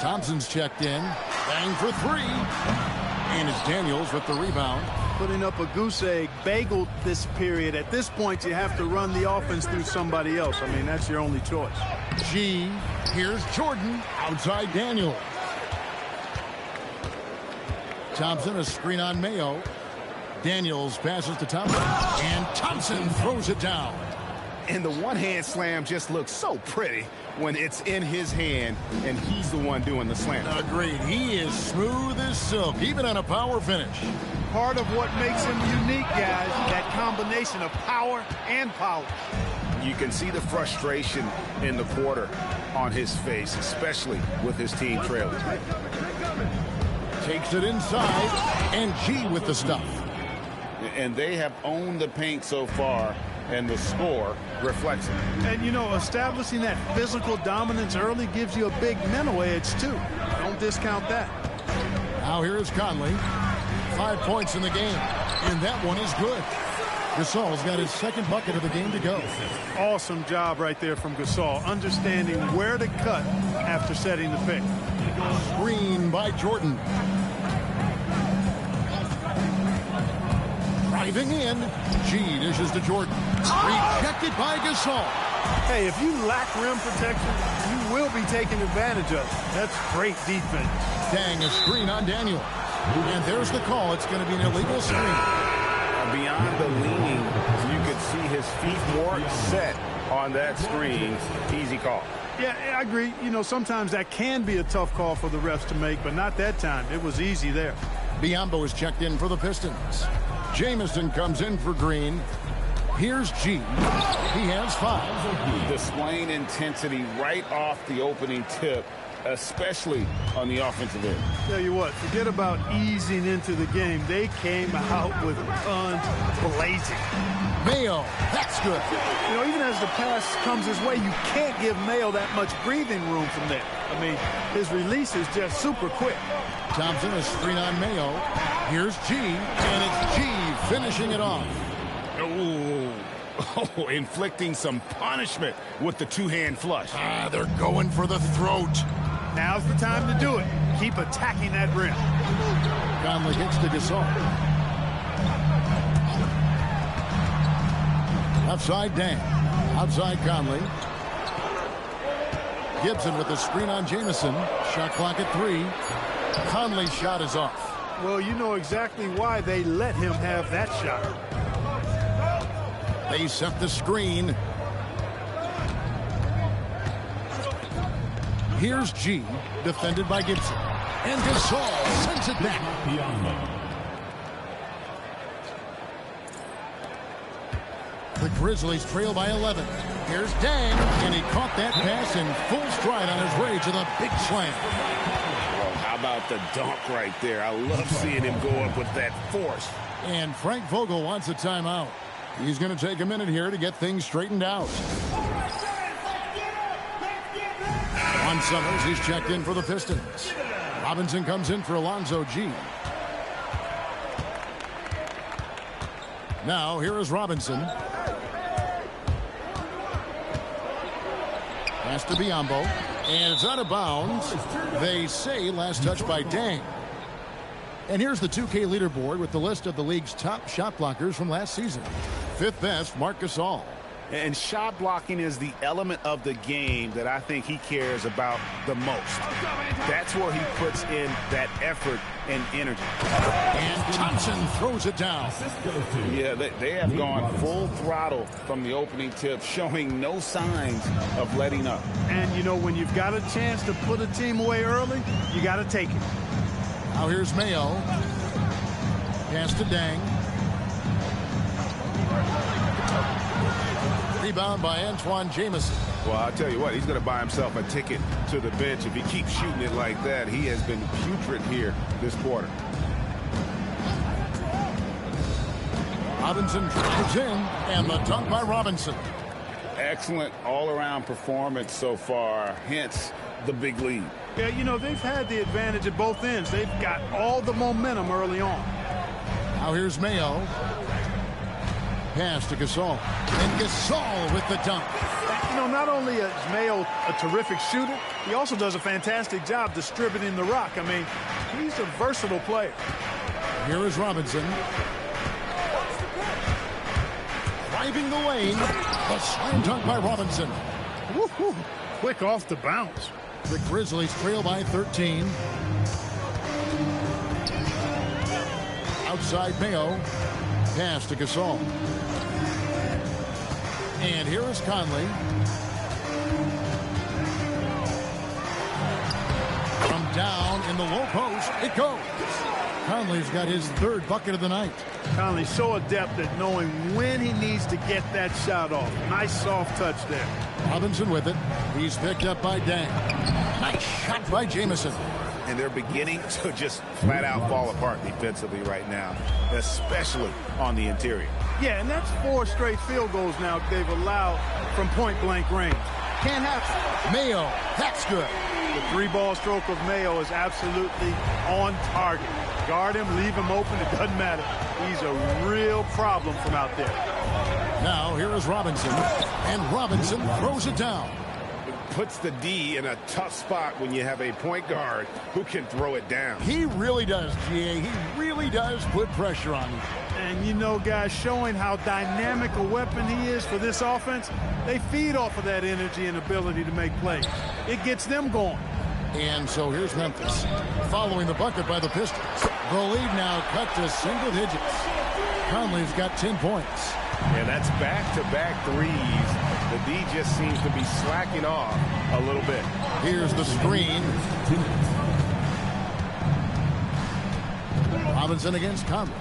Thompson's checked in. Bang for 3. And it's Daniels with the rebound. Putting up a goose egg, bageled this period. At this point, you have to run the offense through somebody else. I mean, that's your only choice. G. Here's Jordan outside Daniels. Thompson, a screen on Mayo. Daniels passes to Thompson. And Thompson throws it down. And the one-hand slam just looks so pretty when it's in his hand and he's the one doing the slam. Agreed. He is smooth as silk, even on a power finish. part of what makes him unique, guys, that combination of power and polish. You can see the frustration in the quarter on his face, especially with his team trailing. Takes it inside, and G with the stuff. And they have owned the paint so far, and the score reflects it. And, you know, establishing that physical dominance early gives you a big mental edge, too. Don't discount that. Now here is Conley. 5 points in the game, and that one is good. Gasol's got his second bucket of the game to go. Awesome job right there from Gasol, understanding where to cut after setting the pick. Screen by Jordan. Driving in. G dishes to Jordan. Rejected by Gasol. Hey, if you lack rim protection, you will be taken advantage of. That's great defense. Dang, a screen on Daniel. And there's the call. It's going to be an illegal screen. Beyond the leaning, you could see his feet more set on that screen. Easy call. Yeah, I agree. You know, sometimes that can be a tough call for the refs to make, but not that time. It was easy there. Biyombo is checked in for the Pistons. Jamison comes in for Green. Here's G. He has 5. Displaying intensity right off the opening tip, especially on the offensive end. Tell you what, forget about easing into the game. They came out with guns blazing. Mayo, that's good. You know, even as the pass comes his way, you can't give Mayo that much breathing room from there. I mean, his release is just super quick. Thompson is screen on Mayo. Here's G, and it's G finishing it off. Oh, inflicting some punishment with the two-hand flush. They're going for the throat. Now's the time to do it. Keep attacking that rim. Conley gets to Gasol. Outside Dan. Outside Conley. Gibson with the screen on Jamison. Shot clock at 3. Conley's shot is off. Well, you know exactly why they let him have that shot. They set the screen. Here's G, defended by Gibson. And Gasol sends it back. The Grizzlies trail by 11. Here's Dang, and he caught that pass in full stride on his way to the big slam. Well, how about the dunk right there? I love seeing him go up with that force. And Frank Vogel wants a timeout. He's going to take a minute here to get things straightened out. On Summers, he's checked in for the Pistons. Robinson comes in for Alonzo G. Now, here is Robinson. Pass to Biyombo. And it's out of bounds. They say last touch by Dang. And here's the 2K leaderboard with the list of the league's top shot blockers from last season. 5th best, Marc Gasol. And shot blocking is the element of the game that I think he cares about the most. That's where he puts in that effort and energy. And Thompson throws it down. Yeah, they have gone full throttle from the opening tip, showing no signs of letting up. And, you know, when you've got a chance to put a team away early, you got to take it. Now here's Mayo. Pass to Dang. Rebound by Antoine Jamison. Well, I'll tell you what, he's going to buy himself a ticket to the bench. If he keeps shooting it like that, he has been putrid here this quarter. Robinson drives in, and the dunk by Robinson. Excellent all-around performance so far, hence the big lead. Yeah, you know, they've had the advantage at both ends. They've got all the momentum early on. Now here's Mayo. Pass to Gasol. And Gasol with the dunk. You know, not only is Mayo a terrific shooter, he also does a fantastic job distributing the rock. I mean, he's a versatile player. Here is Robinson. Driving the lane. A slam dunk by Robinson. Woo-hoo. Quick off the bounce. The Grizzlies trail by 13. Outside Mayo. Pass to Gasol. And here is Conley. From down in the low post, it goes. Conley's got his third bucket of the night. Conley's so adept at knowing when he needs to get that shot off. Nice soft touch there. Robinson with it. He's picked up by Dang. Nice shot by Jamison. And they're beginning to just flat out fall apart defensively right now, especially on the interior. Yeah, and that's 4 straight field goals now they've allowed from point-blank range. Can't happen. Mayo, that's good. The 3-ball stroke of Mayo is absolutely on target. Guard him, leave him open, it doesn't matter. He's a real problem from out there. Now here is Robinson, and Robinson throws it down. Puts the D in a tough spot when you have a point guard who can throw it down. He really does, GA. He really does put pressure on you. And you know, guys, showing how dynamic a weapon he is for this offense, they feed off of that energy and ability to make plays. It gets them going. And so here's Memphis, following the bucket by the Pistons. The lead now cut to single digits. Conley's got 10 points. Yeah, that's back-to-back threes. The D just seems to be slacking off a little bit. Here's the screen. Robinson against Conley.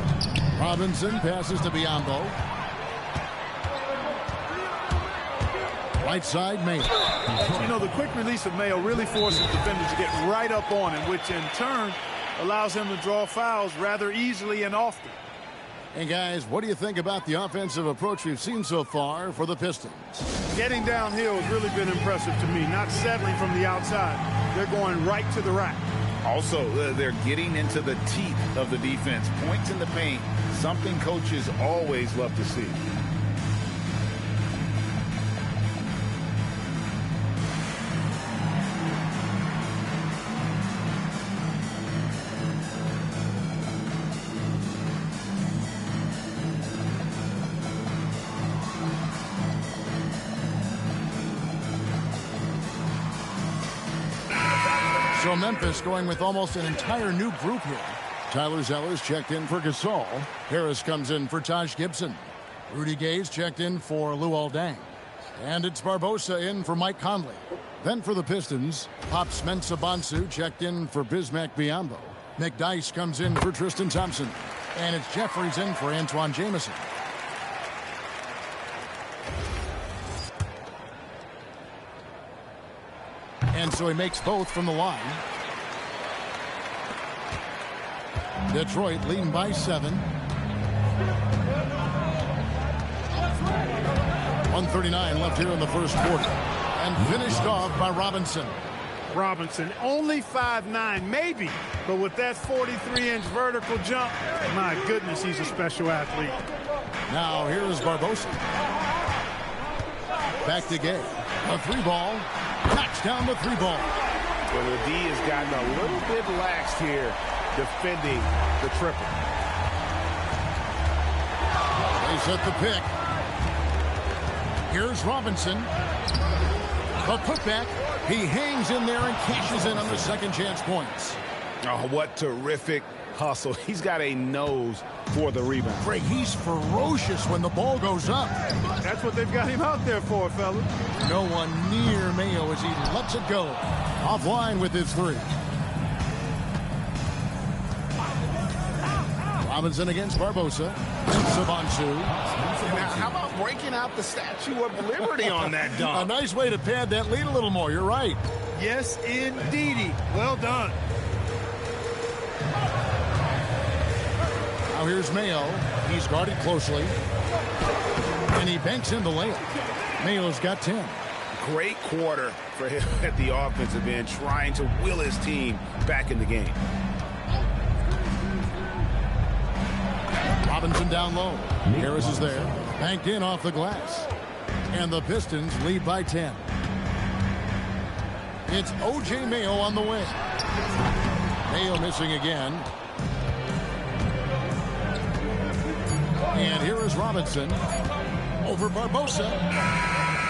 Robinson passes to Biyombo. Right side, Mayo. You know, the quick release of Mayo really forces defenders to get right up on him, which in turn allows him to draw fouls rather easily and often. And guys, what do you think about the offensive approach we've seen so far for the Pistons? Getting downhill has really been impressive to me, not settling from the outside. They're going right to the rack. Also, they're getting into the teeth of the defense. Points in the paint, something coaches always love to see. So Memphis going with almost an entire new group here. Tyler Zeller's checked in for Gasol. Harris comes in for Taj Gibson. Rudy Gay's checked in for Luol Deng. And it's Barbosa in for Mike Conley. Then for the Pistons, Pops Mensah-Bonsu checked in for Bismack Biyombo. McDyess comes in for Tristan Thompson. And it's Jeffries in for Antoine Jamison. And so he makes both from the line. Detroit leading by 7. 1:39 left here in the first quarter. And finished off by Robinson. Robinson, only 5'9", maybe, but with that 43-inch vertical jump, my goodness, he's a special athlete. Now here's Barbosa. Back to Gay. A 3-ball. Knocks down the 3-ball. Well, the D has gotten a little bit lax here defending the triple. They set the pick. Here's Robinson. A putback. He hangs in there and cashes in on the second chance points. Oh, what terrific hustle. He's got a nose for the rebound. Greg, he's ferocious when the ball goes up. That's what they've got him out there for, fellas. No one near Mayo as he lets it go. Offline with his 3. Robinson against Barbosa. Mensah-Bonsu. Now, how about breaking out the Statue of Liberty on that dunk? A nice way to pad that lead a little more. You're right. Yes, indeedy. Well done. Now here's Mayo. He's guarded closely. And he banks in the layup. Mayo's got 10. Great quarter for him at the offensive end, trying to will his team back in the game. Robinson down low. Harris is there. Banked in off the glass. And the Pistons lead by 10. It's O.J. Mayo on the way. Mayo missing again. And here is Robinson over Barbosa.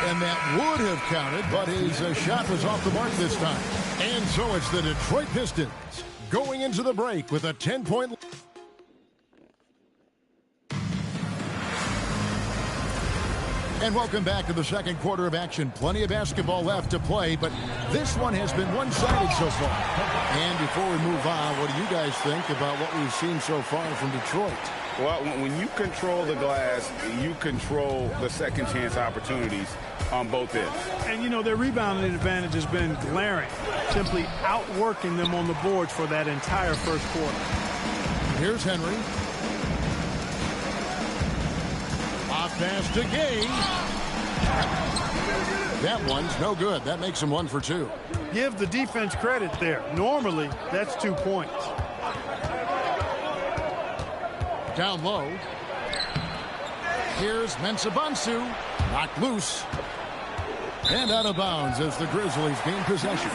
And that would have counted, but his shot was off the mark this time. And so it's the Detroit Pistons going into the break with a 10-point lead. And welcome back to the second quarter of action. Plenty of basketball left to play, but this one has been one-sided so far. And before we move on, what do you guys think about what we've seen so far from Detroit? Well, when you control the glass, you control the second chance opportunities on both ends. And, you know, their rebounding advantage has been glaring, simply outworking them on the boards for that entire first quarter. Here's Henry. Off pass to Gay. That one's no good. That makes him 1 for 2. Give the defense credit there. Normally, that's 2 points. Down low. Here's Mensah-Bonsu. Knocked loose. And out of bounds as the Grizzlies gain possession.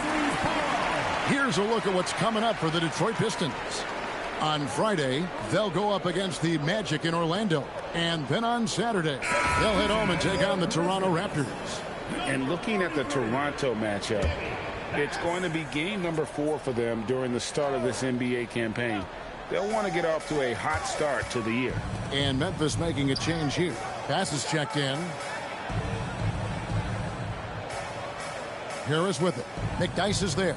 Here's a look at what's coming up for the Detroit Pistons. On Friday, they'll go up against the Magic in Orlando. And then on Saturday, they'll head home and take on the Toronto Raptors. And looking at the Toronto matchup, it's going to be game number 4 for them during the start of this NBA campaign. They'll want to get off to a hot start to the year. And Memphis making a change here. Passes checked in. Harris with it. McDyess is there.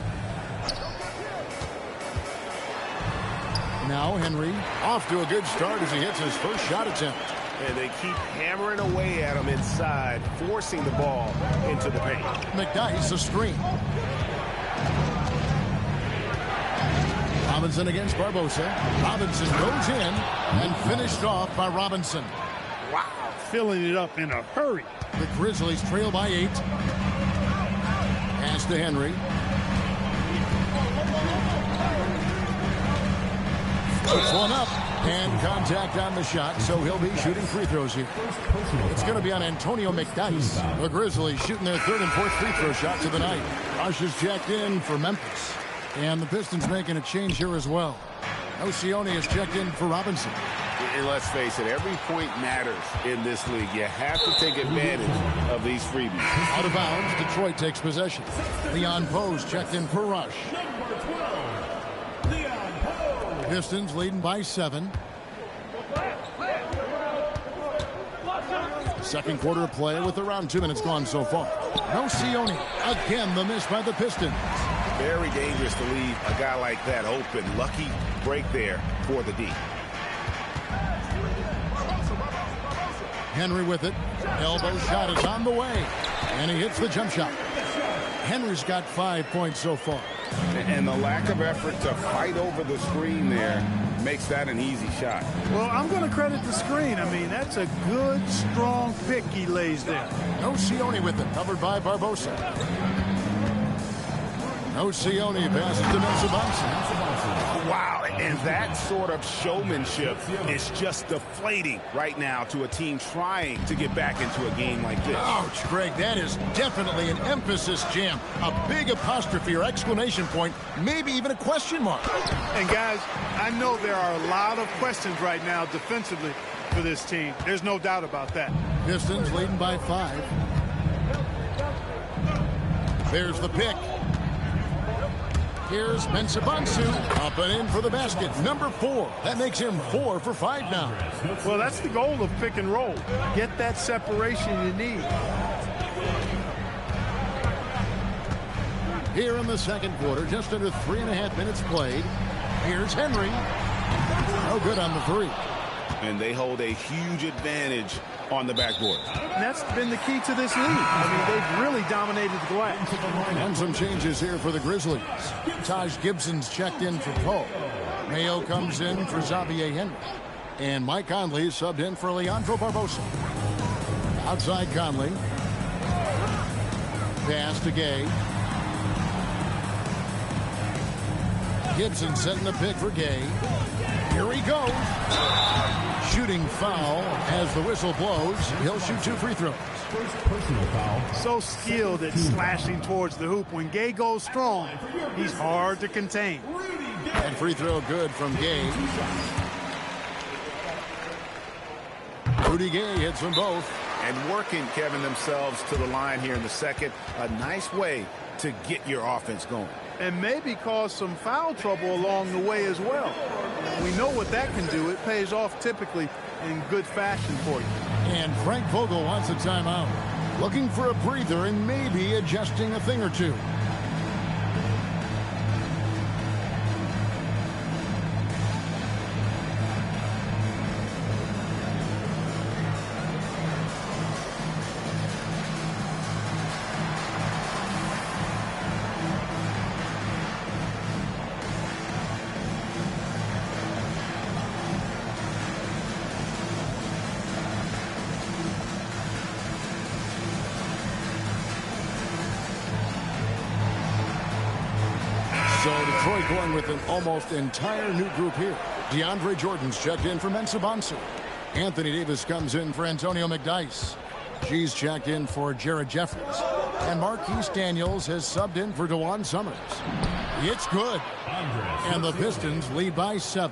Now Henry off to a good start as he hits his first shot attempt. And they keep hammering away at him inside, forcing the ball into the paint. McDyess a screen. Robinson against Barbosa. Robinson goes in and finished off by Robinson. Wow, filling it up in a hurry. The Grizzlies trail by 8. Pass to Henry. Puts one up and contact on the shot, so he'll be shooting free throws here. It's going to be on Antonio McDyess. The Grizzlies shooting their 3rd and 4th free throw shots of the night. Rush is checked in for Memphis. And the Pistons making a change here as well. Ocione is checked in for Robinson. And let's face it, every point matters in this league. You have to take advantage of these freebies. Out of bounds, Detroit takes possession. Leon Poe's checked in for Rush. Pistons leading by 7. Second quarter of play with around 2 minutes gone so far. Ocione, again the miss by the Pistons. Very dangerous to leave a guy like that open. Lucky break there for the D. Henry with it. Elbow shot is on the way. And he hits the jump shot. Henry's got 5 points so far. And the lack of effort to fight over the screen there makes that an easy shot. Well, I'm going to credit the screen. I mean, that's a good, strong pick he lays there. Ocione with it, covered by Barbosa. Ocione passes to Mensah-Bonsu. Wow, and that sort of showmanship is just deflating right now to a team trying to get back into a game like this. Ouch, Greg, that is definitely an emphasis jam. A big apostrophe or exclamation point, maybe even a question mark. And guys, I know there are a lot of questions right now defensively for this team. There's no doubt about that. Pistons leading by 5. There's the pick. Here's Mensah-Bonsu up and in for the basket. Number 4. That makes him 4 for 5 now. Well, that's the goal of pick and roll. Get that separation you need. Here in the second quarter, just under 3.5 minutes played. Here's Henry. No good on the 3. And they hold a huge advantage on the backboard. And that's been the key to this league. I mean, they've really dominated the glass. And some changes here for the Grizzlies. Taj Gibson's checked in for Poe. Mayo comes in for Xavier Henry. And Mike Conley subbed in for Leandro Barbosa. Outside Conley. Pass to Gay. Gibson setting the pick for Gay. Here he goes. Shooting foul as the whistle blows. He'll shoot 2 free throws. First personal foul. So skilled at slashing towards the hoop. When Gay goes strong, he's hard to contain. And free throw good from Gay. Rudy Gay hits them both. And working, Kevin, themselves to the line here in the second. A nice way to get your offense going. And maybe cause some foul trouble along the way as well. We know what that can do. It pays off typically in good fashion for you. And Frank Vogel wants a timeout. Looking for a breather and maybe adjusting a thing or two. So Detroit going with an almost entire new group here. DeAndre Jordan's checked in for Mensa Bonsu. Anthony Davis comes in for Antonio McDyess. G's checked in for Jared Jeffries. And Marquise Daniels has subbed in for DeJuan Summers. It's good. And the Pistons lead by 7.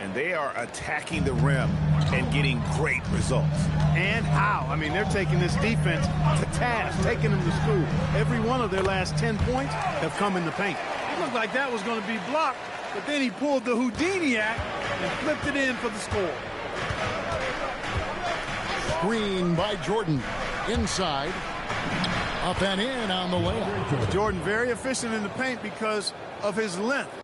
And they are attacking the rim and getting great results. And how? I mean, they're taking this defense to task, taking them to school. Every one of their last 10 points have come in the paint. It looked like that was going to be blocked, but then he pulled the Houdini act and flipped it in for the score. Screen by Jordan. Inside. Up and in on the layup. Jordan very efficient in the paint because of his length.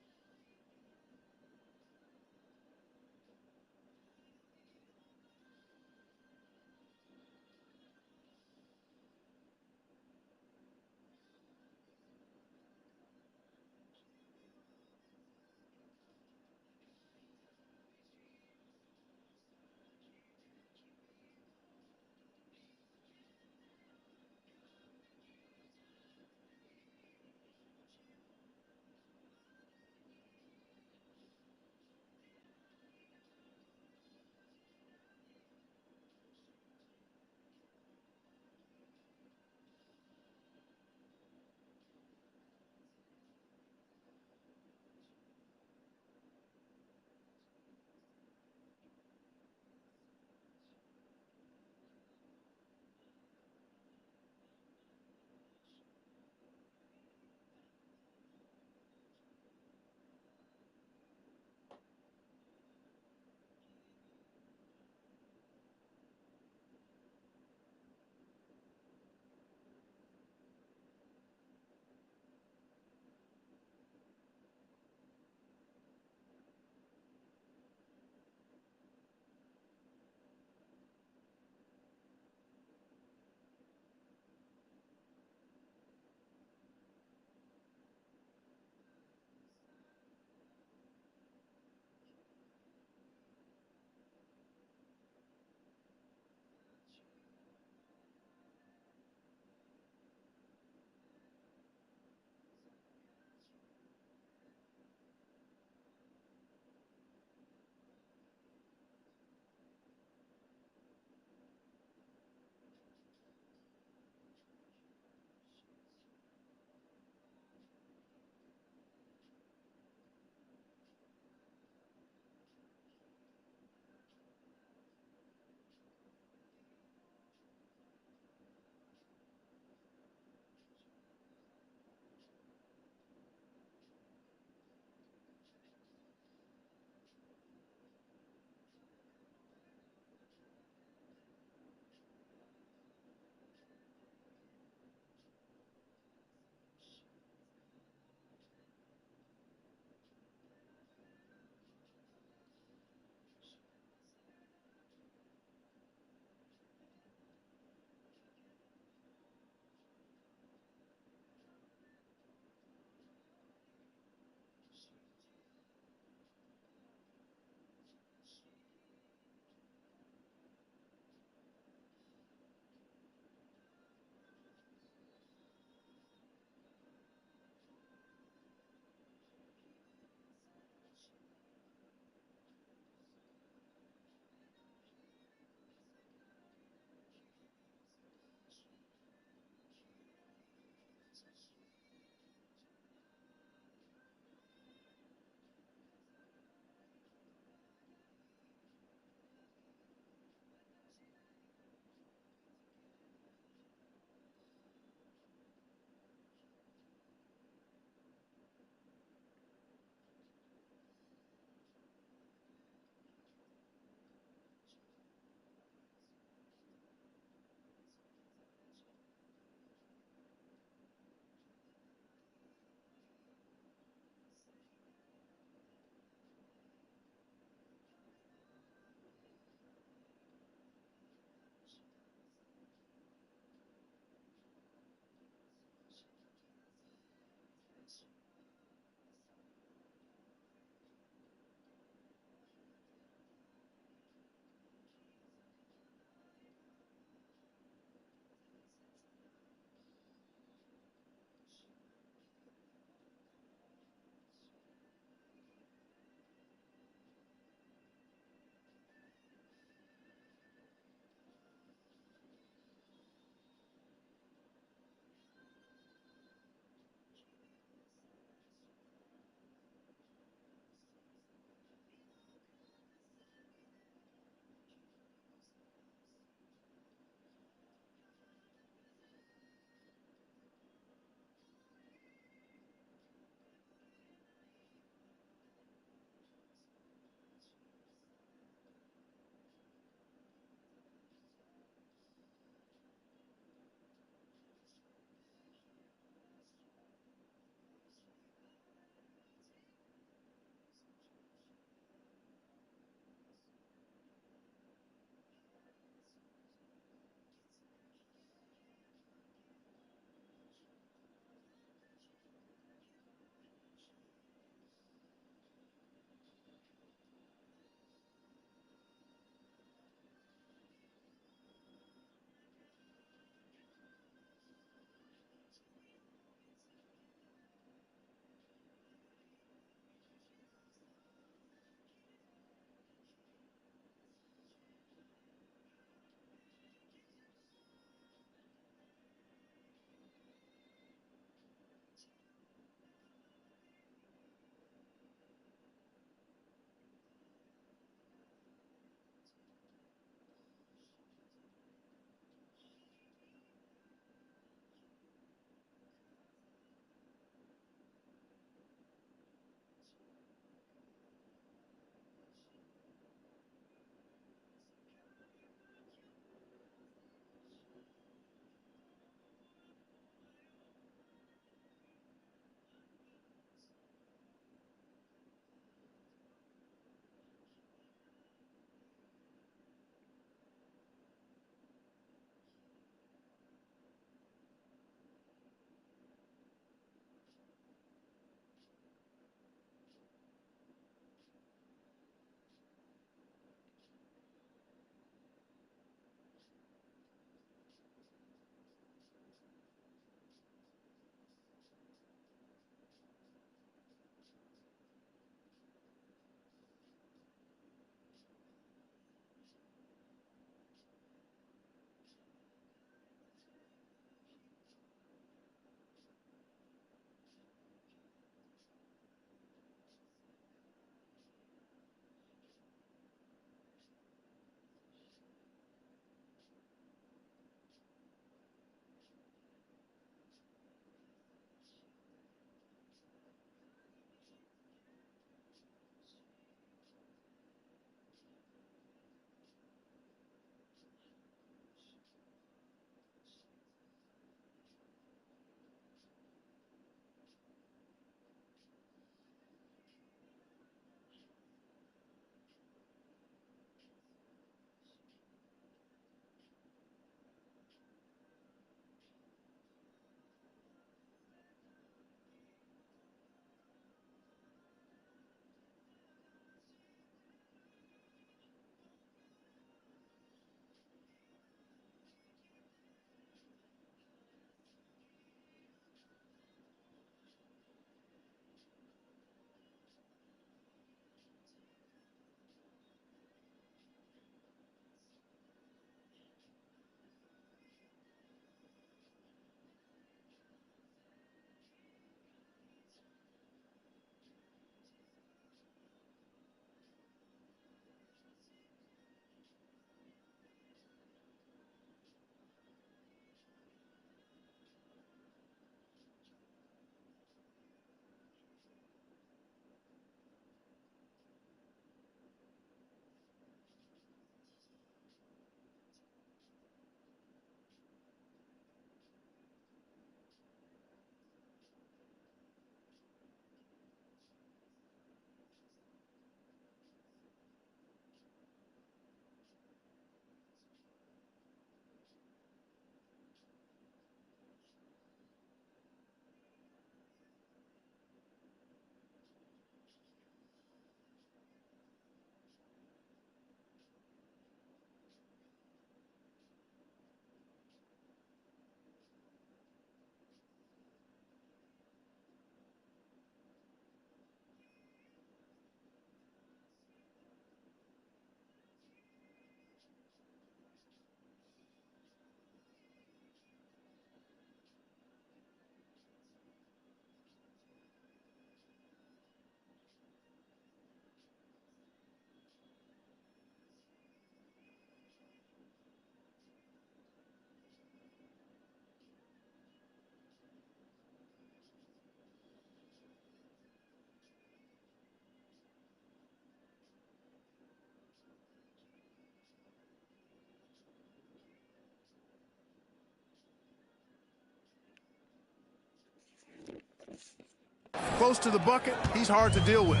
close to the bucket, he's hard to deal with.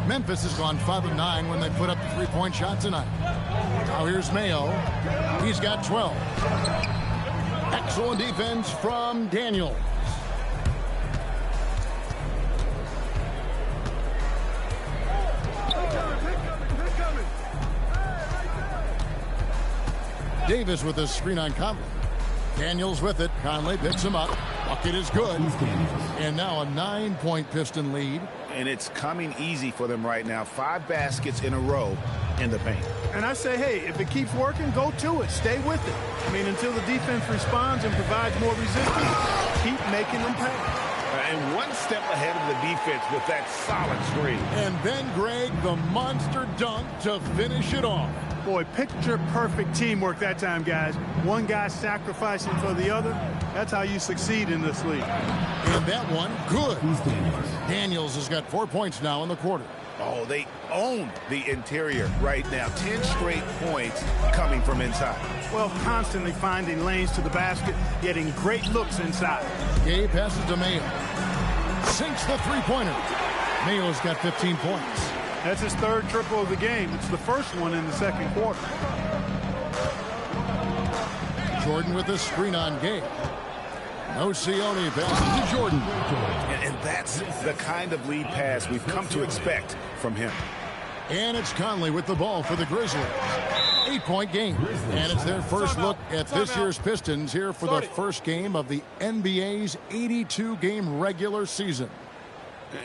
Memphis has gone 5 of 9 when they put up the three-point shot tonight. Now here's Mayo. He's got 12. Excellent defense from Daniels. Davis with a screen on Conley. Daniels with it. Conley picks him up. Bucket is good. And now a 9-point Piston lead. And it's coming easy for them right now. 5 baskets in a row in the paint. And I say, hey, if it keeps working, go to it. Stay with it. I mean, until the defense responds and provides more resistance, keep making them pay. And one step ahead of the defense with that solid screen. And then Greg, the monster dunk to finish it off. Boy, picture-perfect teamwork that time, guys. One guy sacrificing for the other. That's how you succeed in this league. And that one, good. Daniels has got 4 points now in the quarter. Oh, they own the interior right now. 10 straight points coming from inside. Well, constantly finding lanes to the basket, getting great looks inside. Gay passes to Mayo. Sinks the three-pointer. Mayo's got 15 points. That's his 3rd triple of the game. It's the first one in the 2nd quarter. Jordan with a screen on Gay. Nocioni passes to Jordan. And that's the kind of lead pass we've come to expect from him. And it's Conley with the ball for the Grizzlies. 8-point game. And it's their first look at this year's Pistons here for the first game of the NBA's 82-game regular season.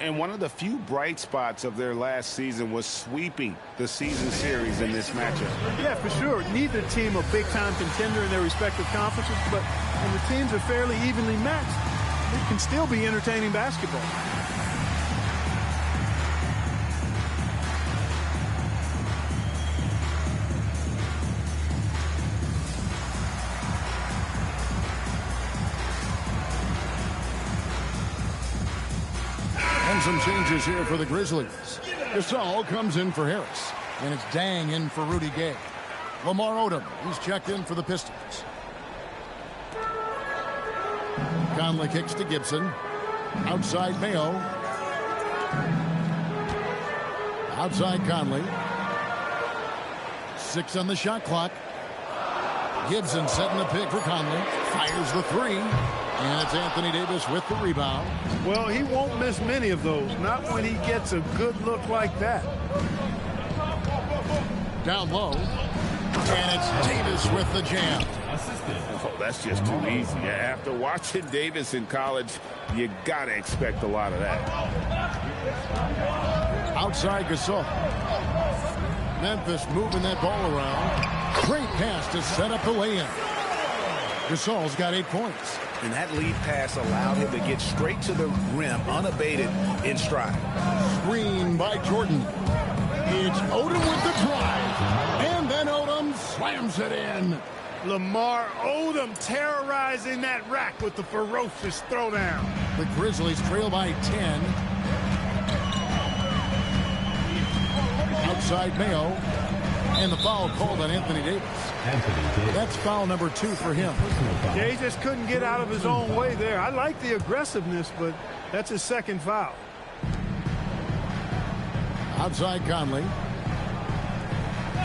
And one of the few bright spots of their last season was sweeping the season series in this matchup. Yeah, for sure. Neither team a big-time contender in their respective conferences, but when the teams are fairly evenly matched, it can still be entertaining basketball. And some changes here for the Grizzlies. Gasol comes in for Harris. And it's Dang in for Rudy Gay. Lamar Odom, he's checked in for the Pistons. Conley kicks to Gibson. Outside Mayo. Outside Conley. 6 on the shot clock. Gibson setting the pick for Conley. Fires the 3. And it's Anthony Davis with the rebound. Well, he won't miss many of those. Not when he gets a good look like that. Down low. And it's Davis with the jam. Oh, that's just too easy. After watching Davis in college, you got to expect a lot of that. Outside Gasol. Memphis moving that ball around. Great pass to set up the lay-in. Gasol's got 8 points. And that lead pass allowed him to get straight to the rim, unabated in stride. Screen by Jordan. It's Odom with the drive. And then Odom slams it in. Lamar Odom terrorizing that rack with the ferocious throwdown. The Grizzlies trail by 10. Outside Mayo. And the foul called on Anthony Davis. That's foul number 2 for him. Yeah, he just couldn't get out of his own way there. I like the aggressiveness, but that's his 2nd foul. Outside Conley.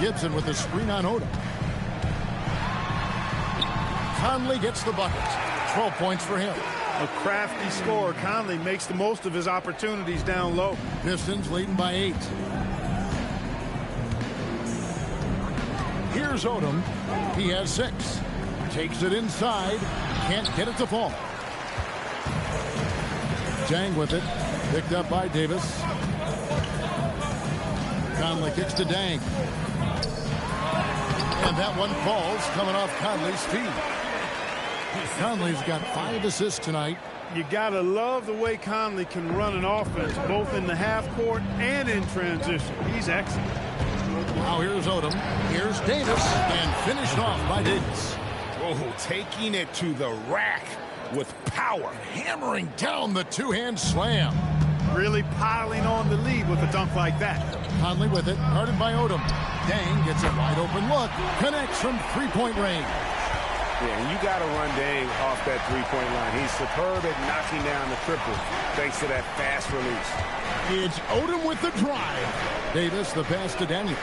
Gibson with the screen on Odom. Conley gets the bucket. 12 points for him. A crafty scorer. Conley makes the most of his opportunities down low. Pistons leading by 8. Here's Odom. He has 6. Takes it inside. Can't get it to fall. Dang with it. Picked up by Davis. Conley kicks to Dang. And that one falls coming off Conley's feet. Conley's got 5 assists tonight. You gotta love the way Conley can run an offense, both in the half court and in transition. He's excellent. Now here's Odom. Here's Davis. And finished off by Davis. Oh, taking it to the rack with power. Hammering down the two-hand slam. Really piling on the lead with a dunk like that. Conley with it. Guarded by Odom. Dang gets a wide open look. Connects from 3-point range. Yeah, and you got to run Dame off that three-point line. He's superb at knocking down the triple thanks to that fast release. It's Odom with the drive. Davis, the pass to Daniels.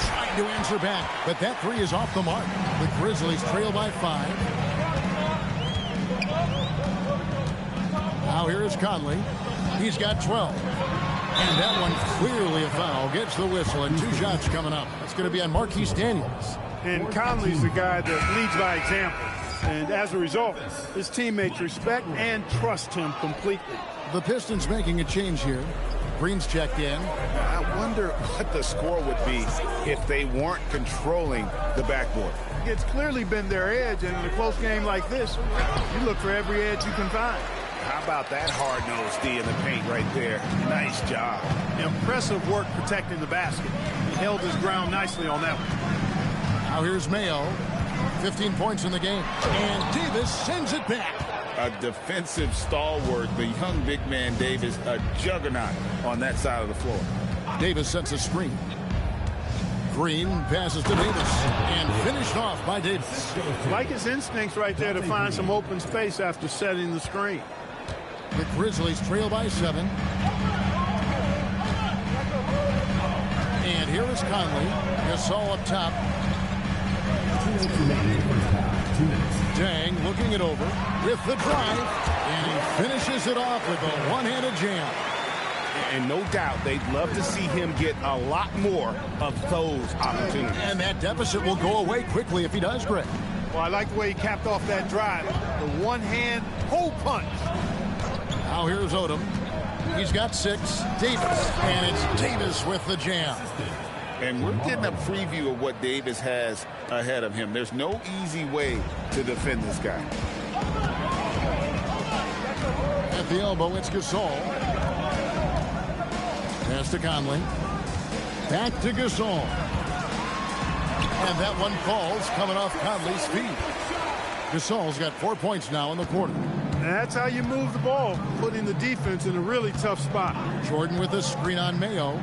Trying to answer back, but that three is off the mark. The Grizzlies trail by 5. Now here is Conley. He's got 12. And that one clearly a foul. Gets the whistle, and 2 shots coming up. That's going to be on Marquise Daniels. And Conley's the guy that leads by example. And as a result, his teammates respect and trust him completely. The Pistons making a change here. Green's checked in. I wonder what the score would be if they weren't controlling the backboard. It's clearly been their edge, and in a close game like this, you look for every edge you can find. How about that hard-nosed D in the paint right there? Nice job. Impressive work protecting the basket. He held his ground nicely on that one. Now here's Mayo. 15 points in the game. And Davis sends it back. A defensive stalwart, the young big man Davis, a juggernaut on that side of the floor. Davis sets a screen. Green passes to Davis and finished off by Davis. Like his instincts right there to find some open space after setting the screen. The Grizzlies trail by 7. And here is Conley. Gasol up top. Dang looking it over with the drive. And he finishes it off with a one-handed jam. And no doubt they'd love to see him get a lot more of those opportunities. And that deficit will go away quickly if he does, Greg. Well, I like the way he capped off that drive. The one-hand hole punch. Now here's Odom. He's got 6. Davis. And it's Davis with the jam. And we're getting a preview of what Davis has ahead of him. There's no easy way to defend this guy. At the elbow, it's Gasol. Pass to Conley. Back to Gasol. And that one falls coming off Conley's feet. Gasol's got 4 points now in the quarter. And that's how you move the ball, putting the defense in a really tough spot. Jordan with a screen on Mayo.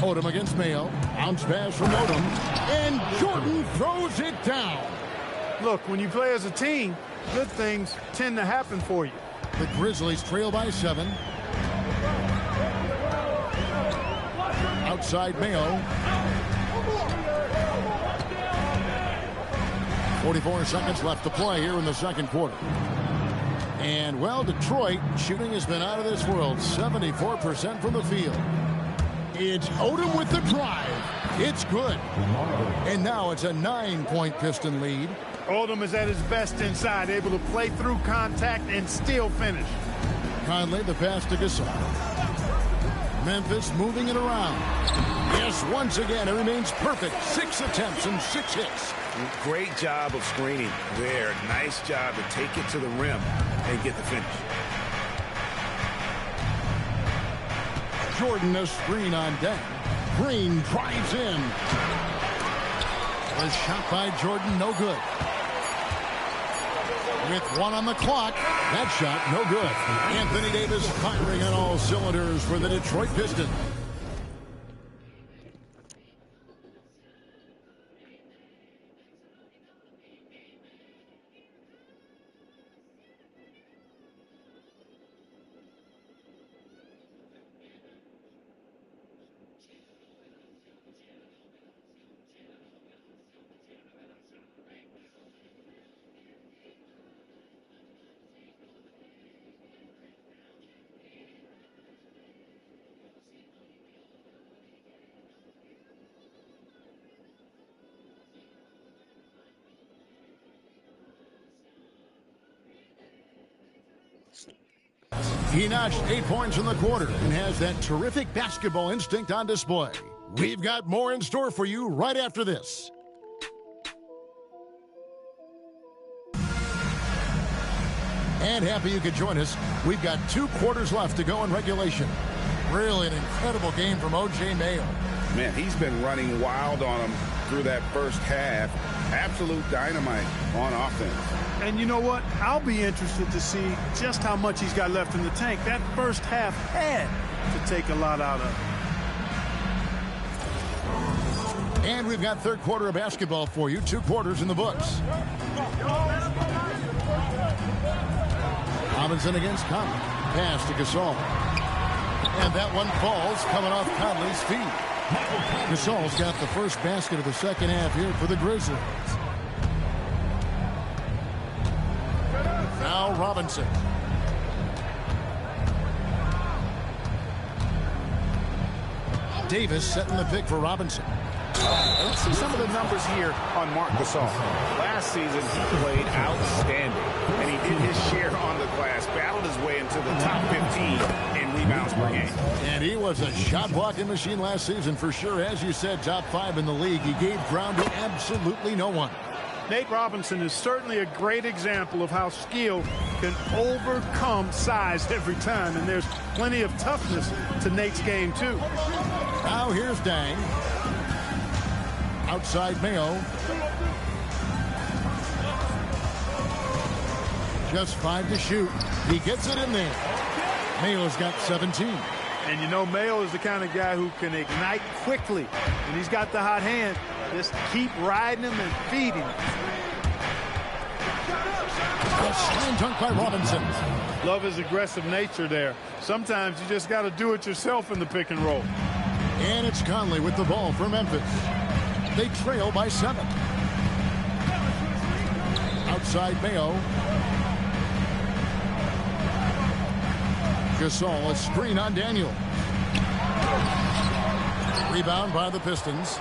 Odom against Mayo. Bounce pass from Odom. And Jordan throws it down. Look, when you play as a team, good things tend to happen for you. The Grizzlies trail by 7. Outside Mayo. 44 seconds left to play here in the second quarter. And, well, Detroit shooting has been out of this world. 74% from the field. It's Odom with the drive. It's good. And now it's a 9-point Piston lead. Odom is at his best inside, able to play through contact and still finish. Conley, the pass to Gasol. Memphis moving it around. Yes, once again, it remains perfect. 6 attempts and 6 hits. Great job of screening there. Nice job to take it to the rim and get the finish. Jordan a screen on deck. Green drives in. A shot by Jordan, no good. With 1 on the clock, that shot no good. Anthony Davis firing on all cylinders for the Detroit Pistons. He notched 8 points in the quarter and has that terrific basketball instinct on display. We've got more in store for you right after this. And happy you could join us. We've got 2 quarters left to go in regulation. Really an incredible game from O.J. Mayo. Man, he's been running wild on him through that first half. Absolute dynamite on offense. And you know what? I'll be interested to see just how much he's got left in the tank. That first half had to take a lot out of And we've got third quarter of basketball for you. 2 quarters in the books. Robinson against Conley. Pass to Gasol. And that one falls coming off Conley's feet. Gasol's got the first basket of the second half here for the Grizzlies. Now Robinson. Davis setting the pick for Robinson. Let's see some of the numbers here on Marc Gasol. Last season, he played outstanding, and he did his share on the glass, battled his way into the top 15 in rebounds per game. And he was a shot-blocking machine last season for sure. As you said, top 5 in the league. He gave ground to absolutely no one. Nate Robinson is certainly a great example of how skill can overcome size every time, and there's plenty of toughness to Nate's game, too. Now here's Dang. Outside Mayo. Just 5 to shoot. He gets it in there. Mayo's got 17. And you know, Mayo is the kind of guy who can ignite quickly. And he's got the hot hand. Just keep riding him and feeding him. A slam dunk by Robinson. Love his aggressive nature there. Sometimes you just got to do it yourself in the pick and roll. And it's Conley with the ball for Memphis. They trail by 7. Outside Mayo. Gasol, a screen on Daniel. Rebound by the Pistons.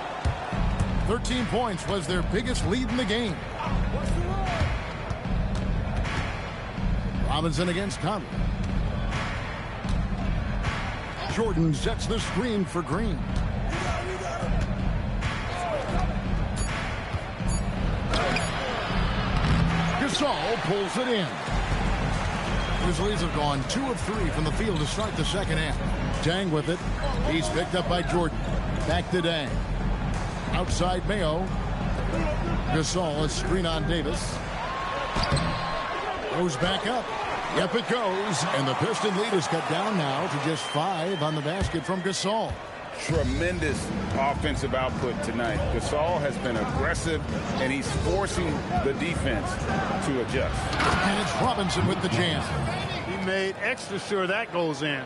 13 points was their biggest lead in the game. Robinson against Conley. Jordan sets the screen for Green. Gasol pulls it in. Grizzlies have gone 2 of 3 from the field to start the second half. Dang with it. He's picked up by Jordan. Back to Dang. Outside Mayo. Gasol, a screen on Davis. Goes back up. Yep, it goes. And the Piston lead is cut down now to just 5 on the basket from Gasol. Tremendous offensive output tonight. Gasol has been aggressive, and he's forcing the defense to adjust. And it's Robinson with the jam. He made extra sure that goes in.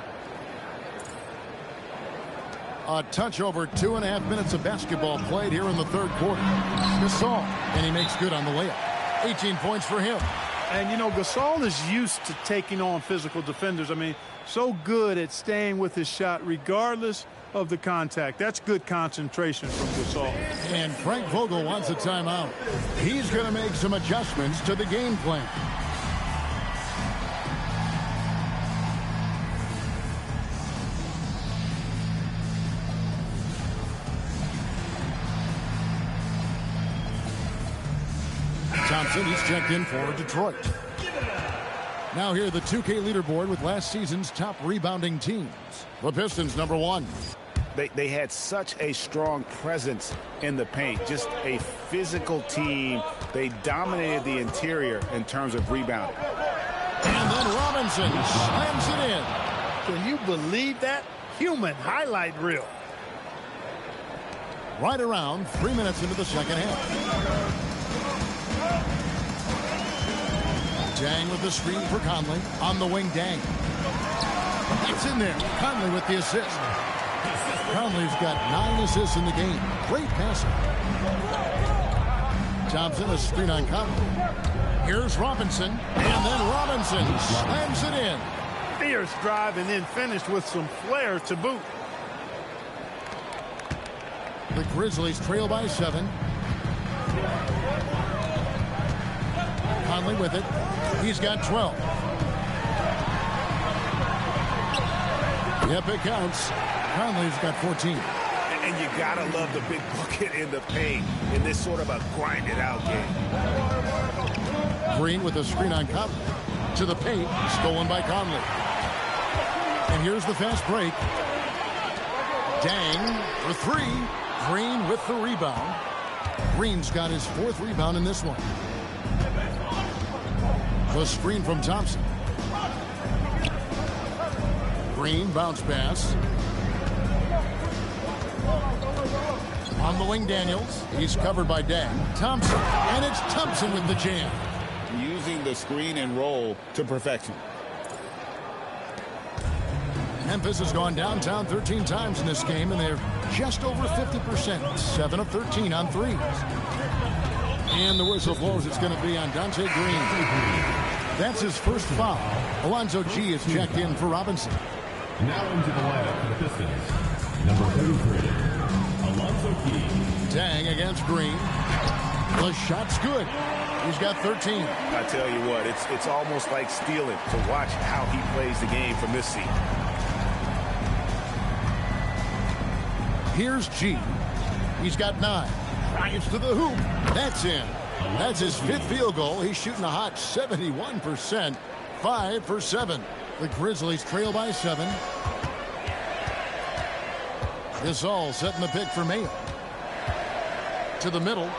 A touch over 2.5 minutes of basketball played here in the third quarter. Gasol, and he makes good on the layup. 18 points for him. And, you know, Gasol is used to taking on physical defenders. I mean, so good at staying with his shot regardless of the contact. That's good concentration from Gasol. And Frank Vogel wants a timeout. He's going to make some adjustments to the game plan. Thompson, he's checked in for Detroit. Now here the 2K leaderboard with last season's top rebounding teams. The Pistons, number 1. They had such a strong presence in the paint, just a physical team. They dominated the interior in terms of rebounding. And then Robinson slams it in. Can you believe that? Human highlight reel. Right around 3 minutes into the second half. Dang with the screen for Conley. On the wing, Dang. It's in there. Conley with the assist. Conley's got 9 assists in the game. Great passing. Thompson, a screen on Conley. Here's Robinson. And then Robinson slams it in. Fierce drive and then finished with some flair to boot. The Grizzlies trail by 7. Conley with it. He's got 12. Yep, it counts. Conley's got 14. And you gotta love the big bucket in the paint in this sort of a grinded-out game. Green with a screen on Conley. To the paint, stolen by Conley. And here's the fast break. Dang for 3. Green with the rebound. Green's got his 4th rebound in this one. The screen from Thompson. Green, bounce pass. On the wing, Daniels. He's covered by Dang. Thompson. And it's Thompson with the jam. Using the screen and roll to perfection. Memphis has gone downtown 13 times in this game, and they're just over 50%. 7 of 13 on threes. And the whistle blows. It's going to be on Dante Green. That's his first foul. Alonzo G is checked in for Robinson. Now into the lineup for the Pistons. Number 33, Alonzo G. Dang against Green. The shot's good. He's got 13. I tell you what, it's almost like stealing to watch how he plays the game from this seat. Here's G. He's got 9. Drives to the hoop. That's in. That's his 5th field goal. He's shooting a hot 71%. 5 for 7. The Grizzlies trail by 7. Gasol setting the pick for Mayo. To the middle.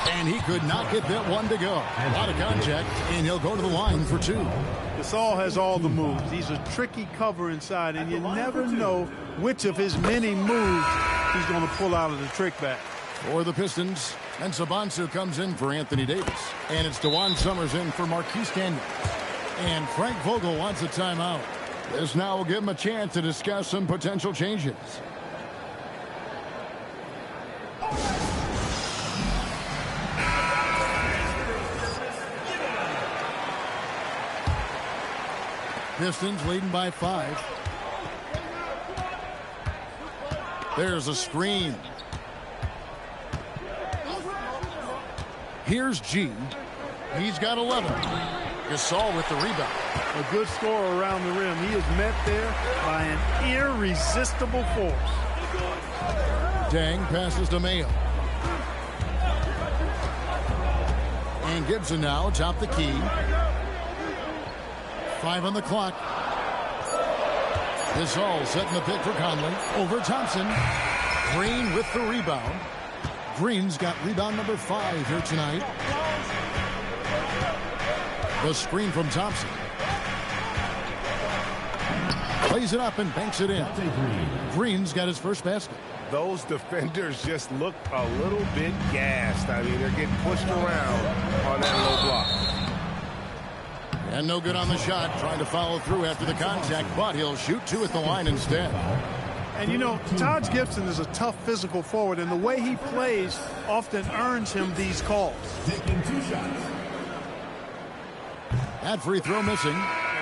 And he could not get that one to go. A lot of contact, and he'll go to the line for 2. Gasol has all the moves. He's a tricky cover inside, and you never know which of his many moves he's going to pull out of the trick bag. For the Pistons, and Sabansu comes in for Anthony Davis. And it's DeJuan Summers in for Marquise Daniels. And Frank Vogel wants a timeout. This now will give him a chance to discuss some potential changes. Pistons leading by 5. There's a screen. Here's G. He's got 11. Gasol with the rebound. A good scorer around the rim. He is met there by an irresistible force. Dang passes to Mayo. And Gibson now top the key. 5 on the clock. Gasol setting the pick for Conley. Over Thompson. Green with the rebound. Green's got rebound number 5 here tonight. The screen from Thompson. Plays it up and banks it in. Green's got his first basket. Those defenders just look a little bit gassed. I mean, they're getting pushed around on that low block. And no good on the shot. Trying to follow through after the contact, but he'll shoot 2 at the line instead. And, you know, Taj Gibson is a tough physical forward, and the way he plays often earns him these calls. Taking 2 shots. That free throw missing.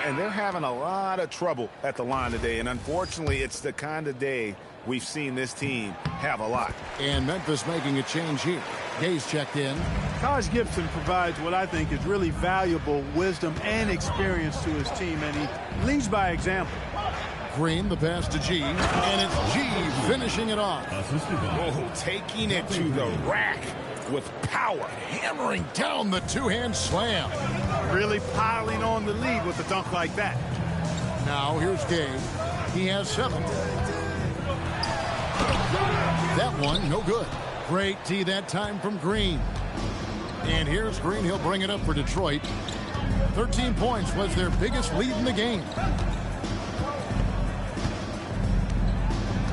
And they're having a lot of trouble at the line today, and unfortunately, it's the kind of day we've seen this team have a lot. And Memphis making a change here. Gay's checked in. Taj Gibson provides what I think is really valuable wisdom and experience to his team, and he leads by example. Green, the pass to G, and it's G finishing it off. Oh, taking it to the rack with power. Hammering down the two-hand slam. Really piling on the lead with a dunk like that. Now here's Gay. He has 7. That one, no good. Great tee that time from Green. And here's Green. He'll bring it up for Detroit. 13 points was their biggest lead in the game.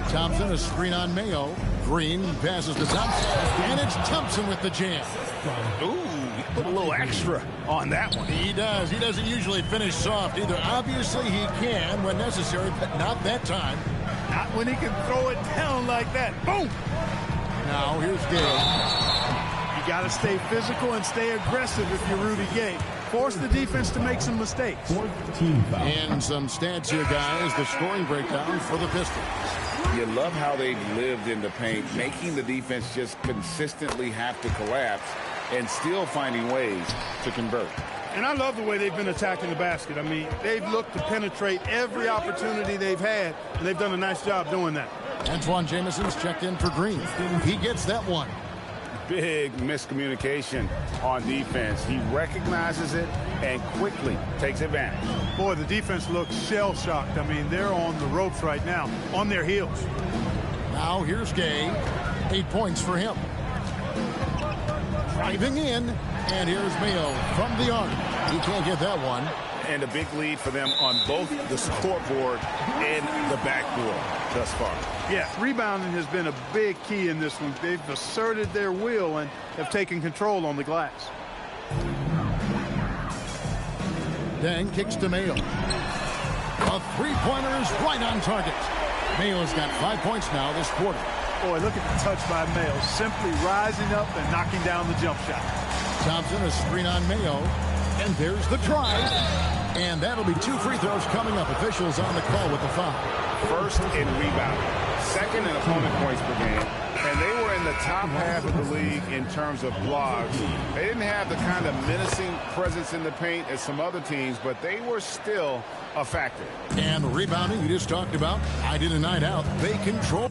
Thompson, a screen on Mayo. Green passes to Thompson. And it's Thompson with the jam. Ooh, he put a little extra on that one. He does. He doesn't usually finish soft either. Obviously, he can when necessary, but not that time. Not when he can throw it down like that. Boom! Now, here's Gay. You got to stay physical and stay aggressive if you're Rudy Gay. Force the defense to make some mistakes. And some stats here, guys. The scoring breakdown for the Pistons. You love how they've lived in the paint, making the defense just consistently have to collapse and still finding ways to convert. And I love the way they've been attacking the basket. I mean, they've looked to penetrate every opportunity they've had, and they've done a nice job doing that. Antoine Jameson's checked in for Green. He gets that one. Big miscommunication on defense. He recognizes it and quickly takes advantage. Boy, the defense looks shell-shocked. I mean, they're on the ropes right now, on their heels. Now here's Gay. 8 points for him. Driving in, and here's Mayo from the arc. He can't get that one. And a big lead for them on both the scoreboard and the backboard thus far. Yes, rebounding has been a big key in this one. They've asserted their will and have taken control on the glass. Dang kicks to Mayo. A three-pointer is right on target. Mayo's got 5 points now this quarter. Boy, look at the touch by Mayo. Simply rising up and knocking down the jump shot. Thompson, a screen on Mayo. And there's the try. And that'll be 2 free throws coming up. Officials on the call with the foul. First in rebounding, second in opponent points per game, and they were in the top half of the league in terms of blocks. They didn't have the kind of menacing presence in the paint as some other teams, but they were still a factor. And rebounding, you just talked about, night in and night out, they control.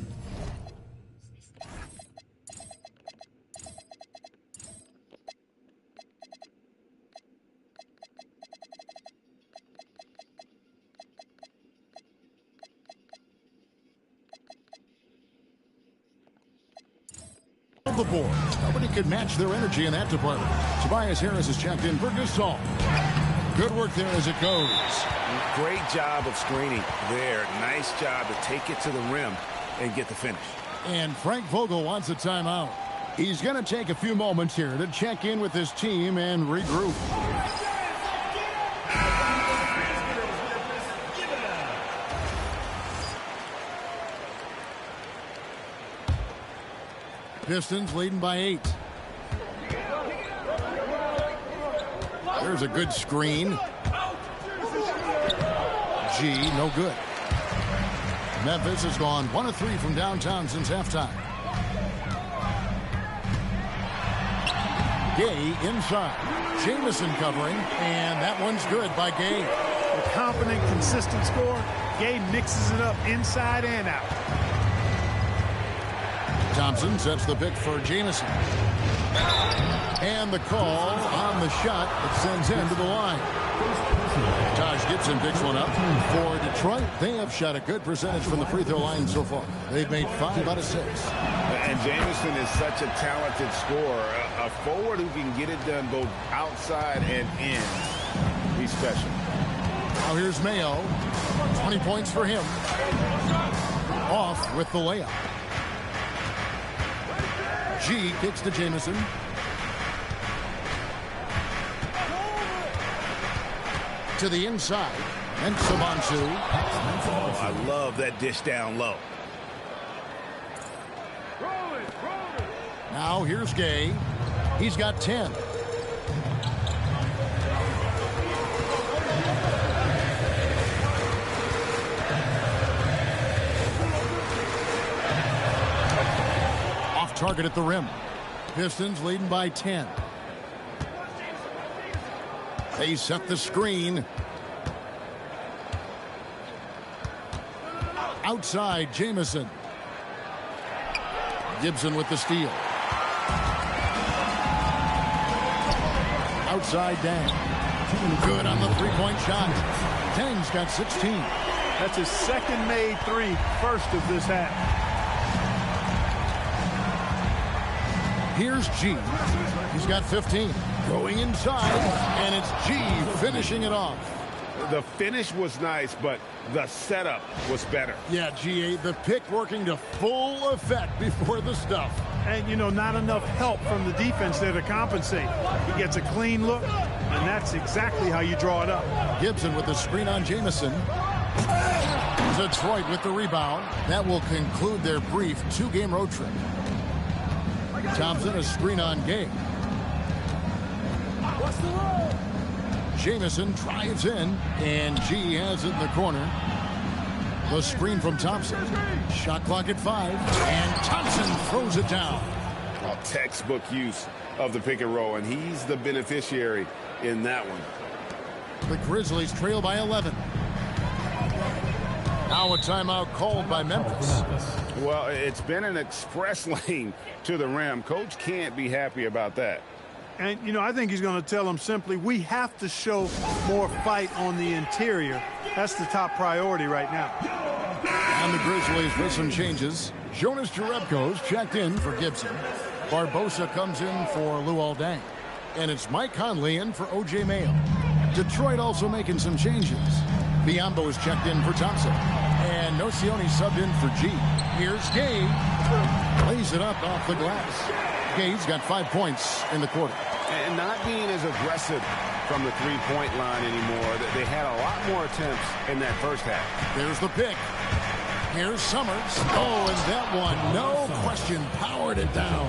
The board. Nobody could match their energy in that department. Tobias Harris is checked in for Gasol. Good work there as it goes. Great job of screening there. Nice job to take it to the rim and get the finish. And Frank Vogel wants a timeout. He's going to take a few moments here to check in with his team and regroup. Pistons leading by 8. There's a good screen. G, no good. Memphis has gone 1 of 3 from downtown since halftime. Gay inside. Jamison covering, and that one's good by Gay. A confident, consistent score. Gay mixes it up inside and out. Thompson sets the pick for Jamison. And the call on the shot that sends him to the line. Taj Gibson picks one up for Detroit. They have shot a good percentage from the free throw line so far. They've made 5 out of 6. And Jamison is such a talented scorer. A forward who can get it done both outside and in. He's special. Now here's Mayo. 20 points for him. Off with the layup. G kicks to Jamison. To the inside. And Sabansu. Oh, I love that dish down low. Now here's Gay. He's got 10. Off target at the rim. Pistons leading by 10. They set the screen. Outside, Jamison. Gibson with the steal. Outside, Dang. Good on the three-point shot. Dang's got 16. That's his second made 3, first of this half. Here's G. He's got 15. Going inside, and it's G finishing it off. The finish was nice, but the setup was better. Yeah, GA, the pick working to full effect before the stuff. And, you know, not enough help from the defense there to compensate. He gets a clean look, and that's exactly how you draw it up. Gibson with the screen on Jamison. Detroit with the rebound. That will conclude their brief 2-game road trip. Thompson, a screen on Gay. Jamison drives in, and G has it in the corner. The screen from Thompson. Shot clock at 5, and Thompson throws it down. A textbook use of the pick and roll, and he's the beneficiary in that one. The Grizzlies trail by 11. Now a timeout called by Memphis. Well, it's been an express lane to the rim. Coach can't be happy about that. And, you know, I think he's going to tell them simply, we have to show more fight on the interior. That's the top priority right now. And the Grizzlies with some changes. Jonas Jerebko's checked in for Gibson. Barbosa comes in for Luol Deng. And it's Mike Conley in for O.J. Mayo. Detroit also making some changes. Biombo is checked in for Thompson. And Nocioni subbed in for G. Here's Gay. Lays it up off the glass. Gay's got 5 points in the quarter. And not being as aggressive from the three-point line anymore. They had a lot more attempts in that first half. There's the pick. Here's Summers. Oh, and that one, no question, powered it down.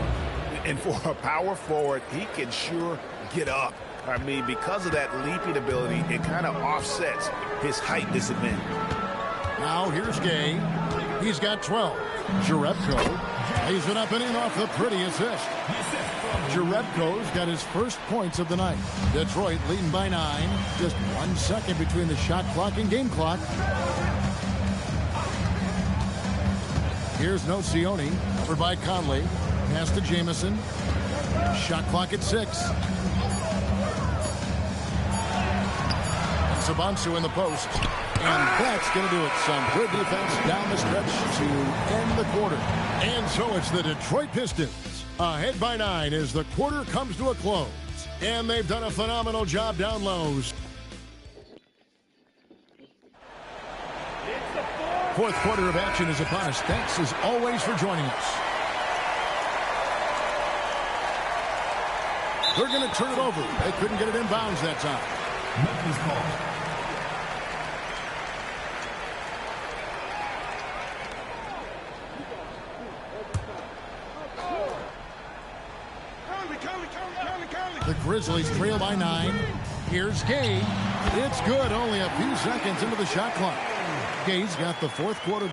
And for a power forward, he can sure get up. I mean, because of that leaping ability, it kind of offsets his height disadvantage. Now here's Gay. He's got 12. Jerebko lays it up and in off the pretty assist. Jerebko's got his first points of the night. Detroit leading by 9. Just 1 second between the shot clock and game clock. Here's Nocioni. Covered by Conley. Pass to Jamison. Shot clock at 6. Sabansu in the post. And that's going to do it. Some good defense down the stretch to end the quarter. And so it's the Detroit Pistons ahead by 9 as the quarter comes to a close. And they've done a phenomenal job down low. Fourth quarter of action is upon us. Thanks as always for joining us. They're going to turn it over. They couldn't get it in bounds that time. Memphis ball. The Grizzlies trail by 9. Here's Gay. It's good. Only a few seconds into the shot clock. Gay's got the fourth quarter.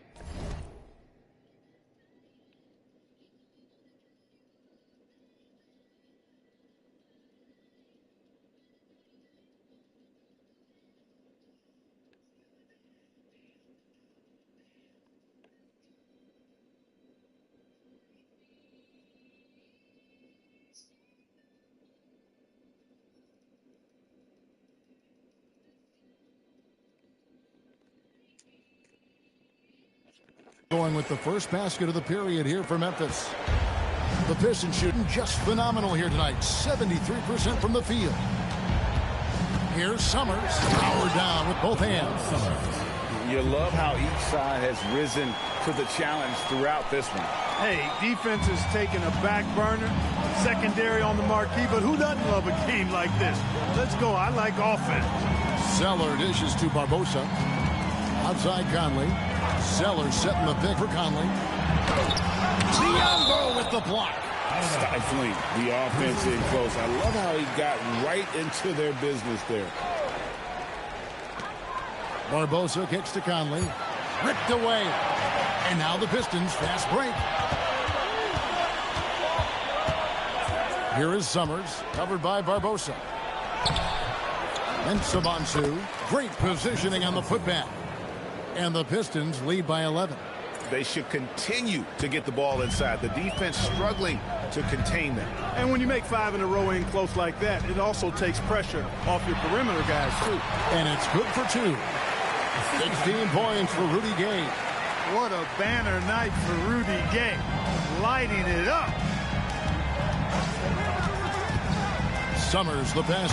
Going with the first basket of the period here for Memphis. The Pistons shooting just phenomenal here tonight. 73% from the field. Here's Summers. Powered down with both hands. You love how each side has risen to the challenge throughout this one. Hey, defense is taking a back burner, secondary on the marquee, but who doesn't love a game like this? Let's go. I like offense. Zeller dishes to Barbosa. Outside Conley. Zeller setting the pick for Conley. Biombo with the block. Stifling the offense in close. I love how he got right into their business there. Barbosa kicks to Conley. Ripped away. And now the Pistons fast break. Here is Summers, covered by Barbosa. And Sabansu. Great positioning on the putback. And the Pistons lead by 11. They should continue to get the ball inside. The defense struggling to contain them. And when you make 5 in a row in close like that, it also takes pressure off your perimeter guys, too. And it's good for 2. 16 points for Rudy Gay. What a banner night for Rudy Gay. Lighting it up. Summers, the pass.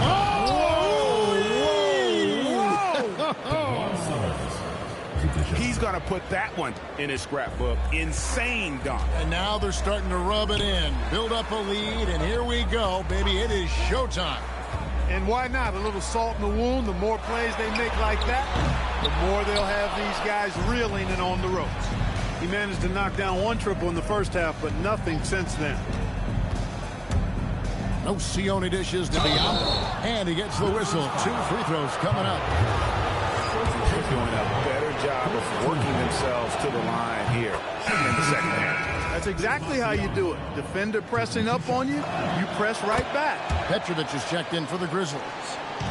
He's going to put that one in his scrapbook. Insane dunk. And now they're starting to rub it in. Build up a lead, and here we go, baby. It is showtime. And why not? A little salt in the wound. The more plays they make like that, the more they'll have these guys reeling and on the ropes. He managed to knock down 1 triple in the first half, but nothing since then. Nocioni dishes to Biombo. And he gets the whistle. 2 free throws coming up. They're doing a better job of working themselves to the line here in the second half. That's exactly how you do it. Defender pressing up on you, you press right back. Petrovic is checked in for the Grizzlies.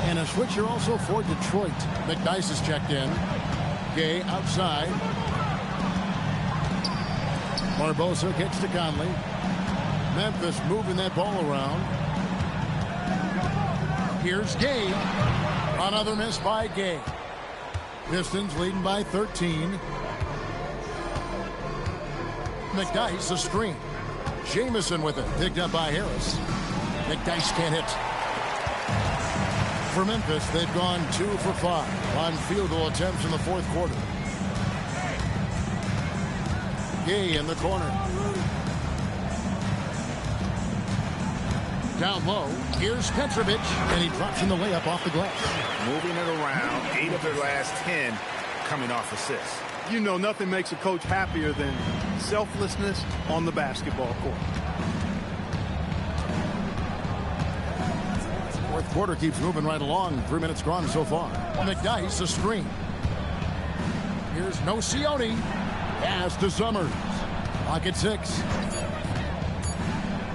And a switcher also for Detroit. McDyess is checked in. Gay outside. Barbosa kicks to Conley. Memphis moving that ball around. Here's Gay. Another miss by Gay. Pistons leading by 13. McDyess a screen. Jamison with it. Picked up by Harris. McDyess can't hit. For Memphis, they've gone 2 for 5 on field goal attempts in the fourth quarter. Gay in the corner. Down low, here's Petrovic, and he drops in the layup off the glass. Moving it around, 8 of their last 10 coming off assists. You know, nothing makes a coach happier than selflessness on the basketball court. Fourth quarter keeps moving right along. 3 minutes gone so far. McDyess, a screen. Here's Nocioni. Pass to Summers. Clock at 6.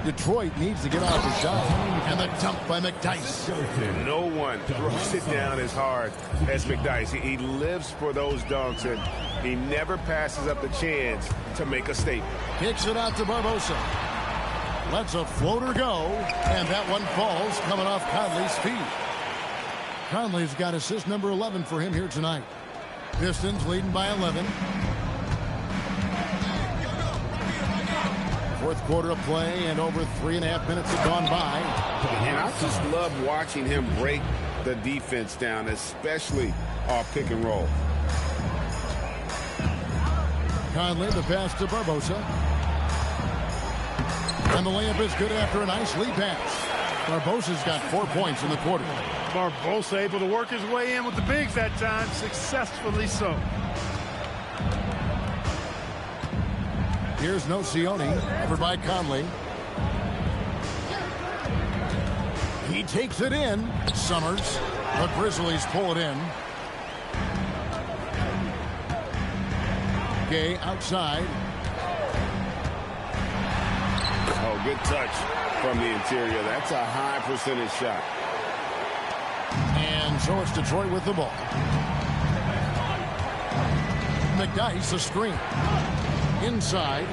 Detroit needs to get off the shot. And the dump by McDyess. No one throws it down as hard as McDyess. He lives for those dunks, and he never passes up the chance to make a statement. Kicks it out to Barbosa. Lets a floater go, and that one falls coming off Conley's feet. Conley's got assist number 11 for him here tonight. Pistons leading by 11. Fourth quarter of play, and over 3.5 minutes have gone by. And I just love watching him break the defense down, especially off pick and roll. Conley, the pass to Barbosa. And the layup is good after a nice lead pass. Barbosa's got 4 points in the quarter. Barbosa able to work his way in with the bigs that time, successfully so. Here's Nocioni, covered by Conley. He takes it in. Summers. The Grizzlies pull it in. Gay outside. Oh, good touch from the interior. That's a high percentage shot. And so it's Detroit with the ball. McDyess, a screen. Inside.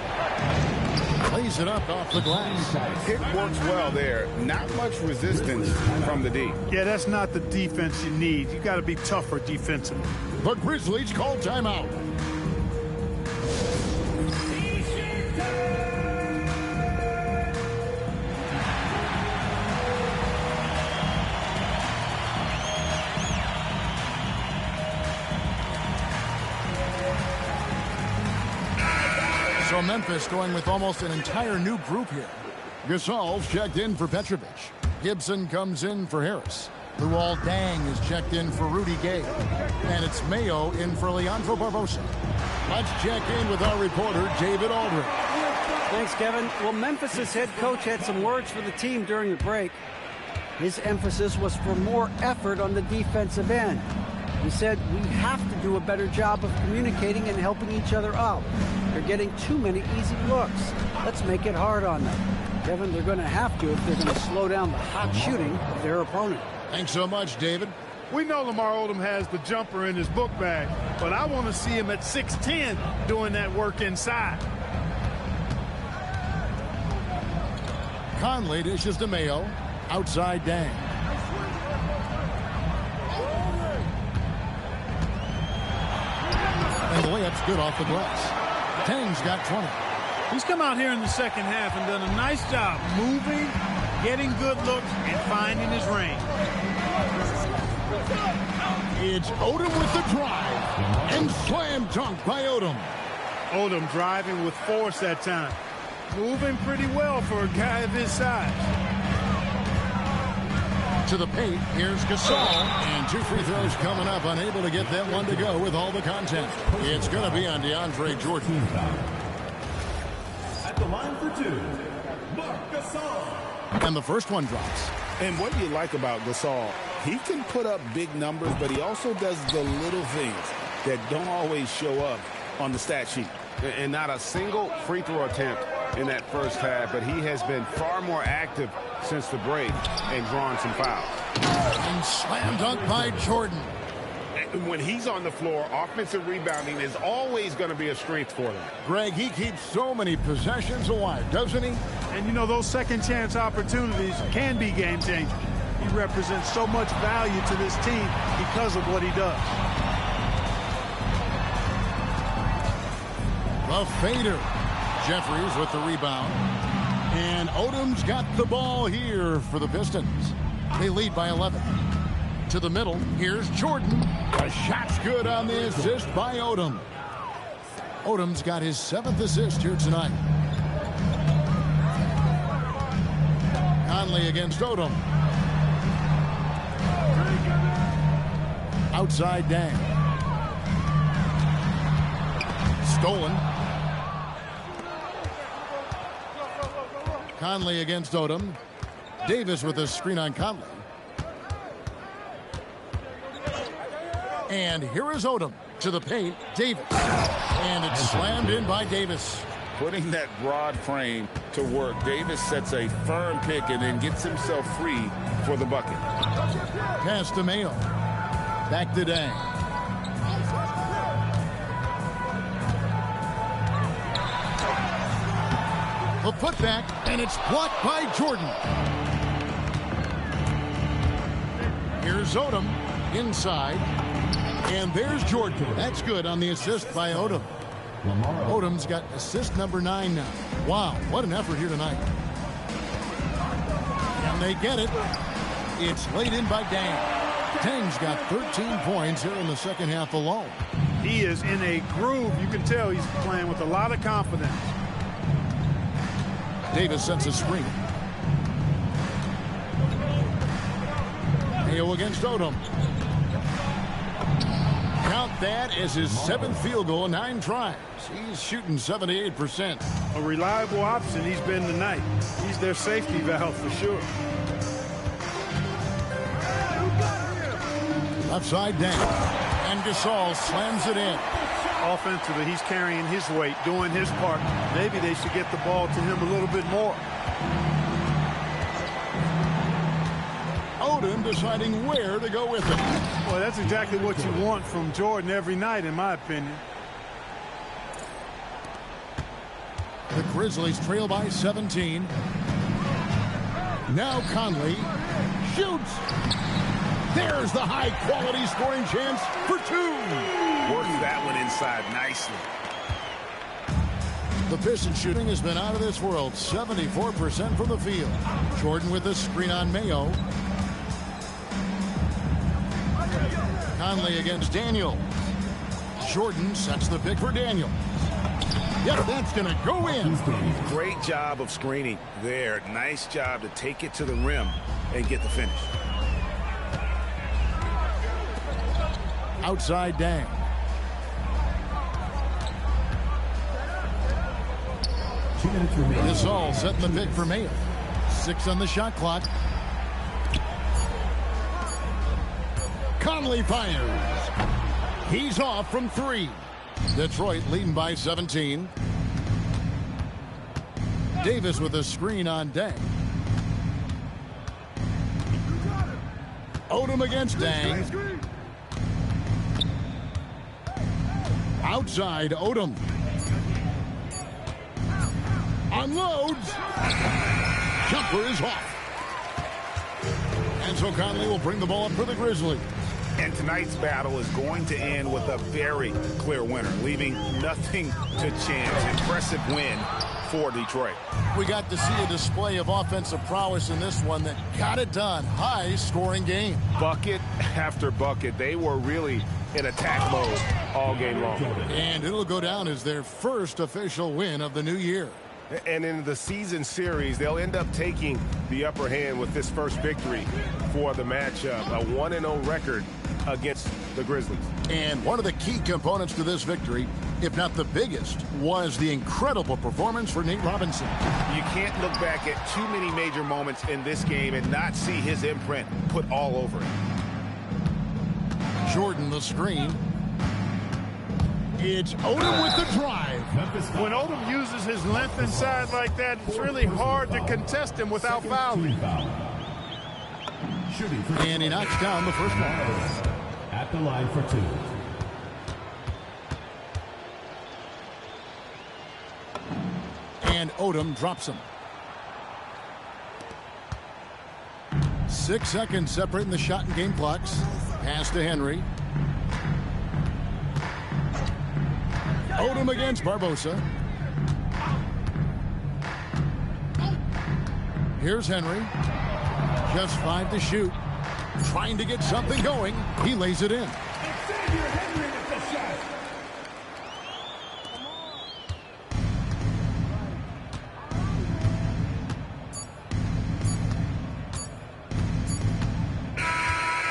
Plays it up off the glass. It works well there. Not much resistance from the D. Yeah, that's not the defense you need. You got to be tougher defensively. The Grizzlies call timeout. So Memphis going with almost an entire new group here. Gasol's checked in for Petrovic. Gibson comes in for Harris. Luol Deng is checked in for Rudy Gay. And it's Mayo in for Leandro Barbosa. Let's check in with our reporter, David Aldridge. Thanks, Kevin. Well, Memphis's head coach had some words for the team during the break. His emphasis was for more effort on the defensive end. He said, we have to do a better job of communicating and helping each other out. They're getting too many easy looks. Let's make it hard on them. Kevin, they're going to have to if they're going to slow down the hot shooting of their opponent. Thanks so much, David. We know Lamar Odom has the jumper in his book bag, but I want to see him at 6'10" doing that work inside. Conley dishes to Mayo. Outside Deng. And the layup's good off the glass. Deng's got 20. He's come out here in the second half and done a nice job moving, getting good looks, and finding his range. It's Odom with the drive. And slam dunk by Odom. Odom driving with force that time. Moving pretty well for a guy of his size. To the paint, here's Gasol. And 2 free throws coming up. Unable to get that one to go with all the content. It's going to be on DeAndre Jordan. At the line for 2, Marc Gasol. And the first one drops. And what do you like about Gasol? He can put up big numbers, but he also does the little things that don't always show up on the stat sheet. And not a single free throw attempt in that first half, but he has been far more active since the break and drawn some fouls. And slam dunk by Jordan. And when he's on the floor, offensive rebounding is always going to be a strength for them. Greg, he keeps so many possessions alive, doesn't he? And you know, those second chance opportunities can be game changers. He represents so much value to this team because of what he does. The fader. Jeffries with the rebound. And Odom's got the ball here for the Pistons. They lead by 11. To the middle. Here's Jordan. A shot's good on the assist by Odom. Odom's got his 7th assist here tonight. Conley against Odom. Outside Dang. Stolen. Conley against Odom. Davis with a screen on Conley. And here is Odom to the paint. Davis. And it's slammed in by Davis. Putting that broad frame to work. Davis sets a firm pick and then gets himself free for the bucket. Pass to Mayo. Back to Dang. A putback, and it's blocked by Jordan. Here's Odom inside. And there's Jordan. That's good on the assist by Odom. Odom's got assist number 9 now. Wow, what an effort here tonight. And they get it. It's laid in by Dang. Dang's got 13 points here in the second half alone. He is in a groove. You can tell he's playing with a lot of confidence. Davis sets a screen. Mayo against Odom. Count that as his 7th field goal, 9 tries. He's shooting 78%. A reliable option he's been tonight. He's their safety valve for sure. Left side Dang. And Gasol slams it in. Offensively, he's carrying his weight, doing his part. Maybe they should get the ball to him a little bit more. Odom deciding where to go with it. Well, that's exactly what you want from Jordan every night, in my opinion. The Grizzlies trail by 17. Now Conley shoots. There's the high-quality scoring chance for 2. Works that one inside nicely. The Pistons shooting has been out of this world. 74% from the field. Jordan with a screen on Mayo. Conley against Daniel. Jordan sets the pick for Daniel. Yep, that's going to go in. Great job of screening there. Nice job to take it to the rim and get the finish. Outside Dang. Gasol setting the pick for Mayo. 6 on the shot clock. Conley fires. He's off from 3. Detroit leading by 17. Davis with a screen on Dang. Odom against Dang. Outside Odom. Unloads. Jumper is off. And so Conley will bring the ball up for the Grizzlies. And tonight's battle is going to end with a very clear winner, leaving nothing to chance. Impressive win for Detroit. We got to see a display of offensive prowess in this one that got it done. High-scoring game. Bucket after bucket. They were really in attack mode all game long. And it'll go down as their first official win of the new year. And in the season series, they'll end up taking the upper hand with this first victory for the matchup. A 1-0 record against the Grizzlies. And one of the key components to this victory, if not the biggest, was the incredible performance for Nate Robinson. You can't look back at too many major moments in this game and not see his imprint put all over it. Jordan the screen. It's Odom with the drive. When Odom uses his length inside like that, it's really hard to contest him without fouling. And he knocks down the first one. At the line for 2. And Odom drops him. 6 seconds separating the shot and game clocks. Pass to Henry. Odom against Barbosa. Here's Henry. Just 5 to shoot. Trying to get something going. He lays it in.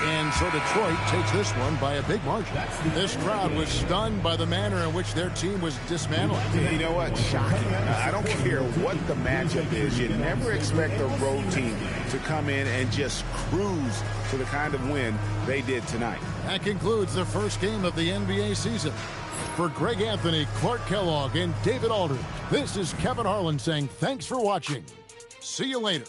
And so Detroit takes this one by a big margin. This crowd was stunned by the manner in which their team was dismantled. You know what? Shocking. I don't care what the matchup is. You never expect a road team to come in and just cruise to the kind of win they did tonight. That concludes the first game of the NBA season. For Greg Anthony, Clark Kellogg, and David Aldridge, this is Kevin Harlan saying thanks for watching. See you later.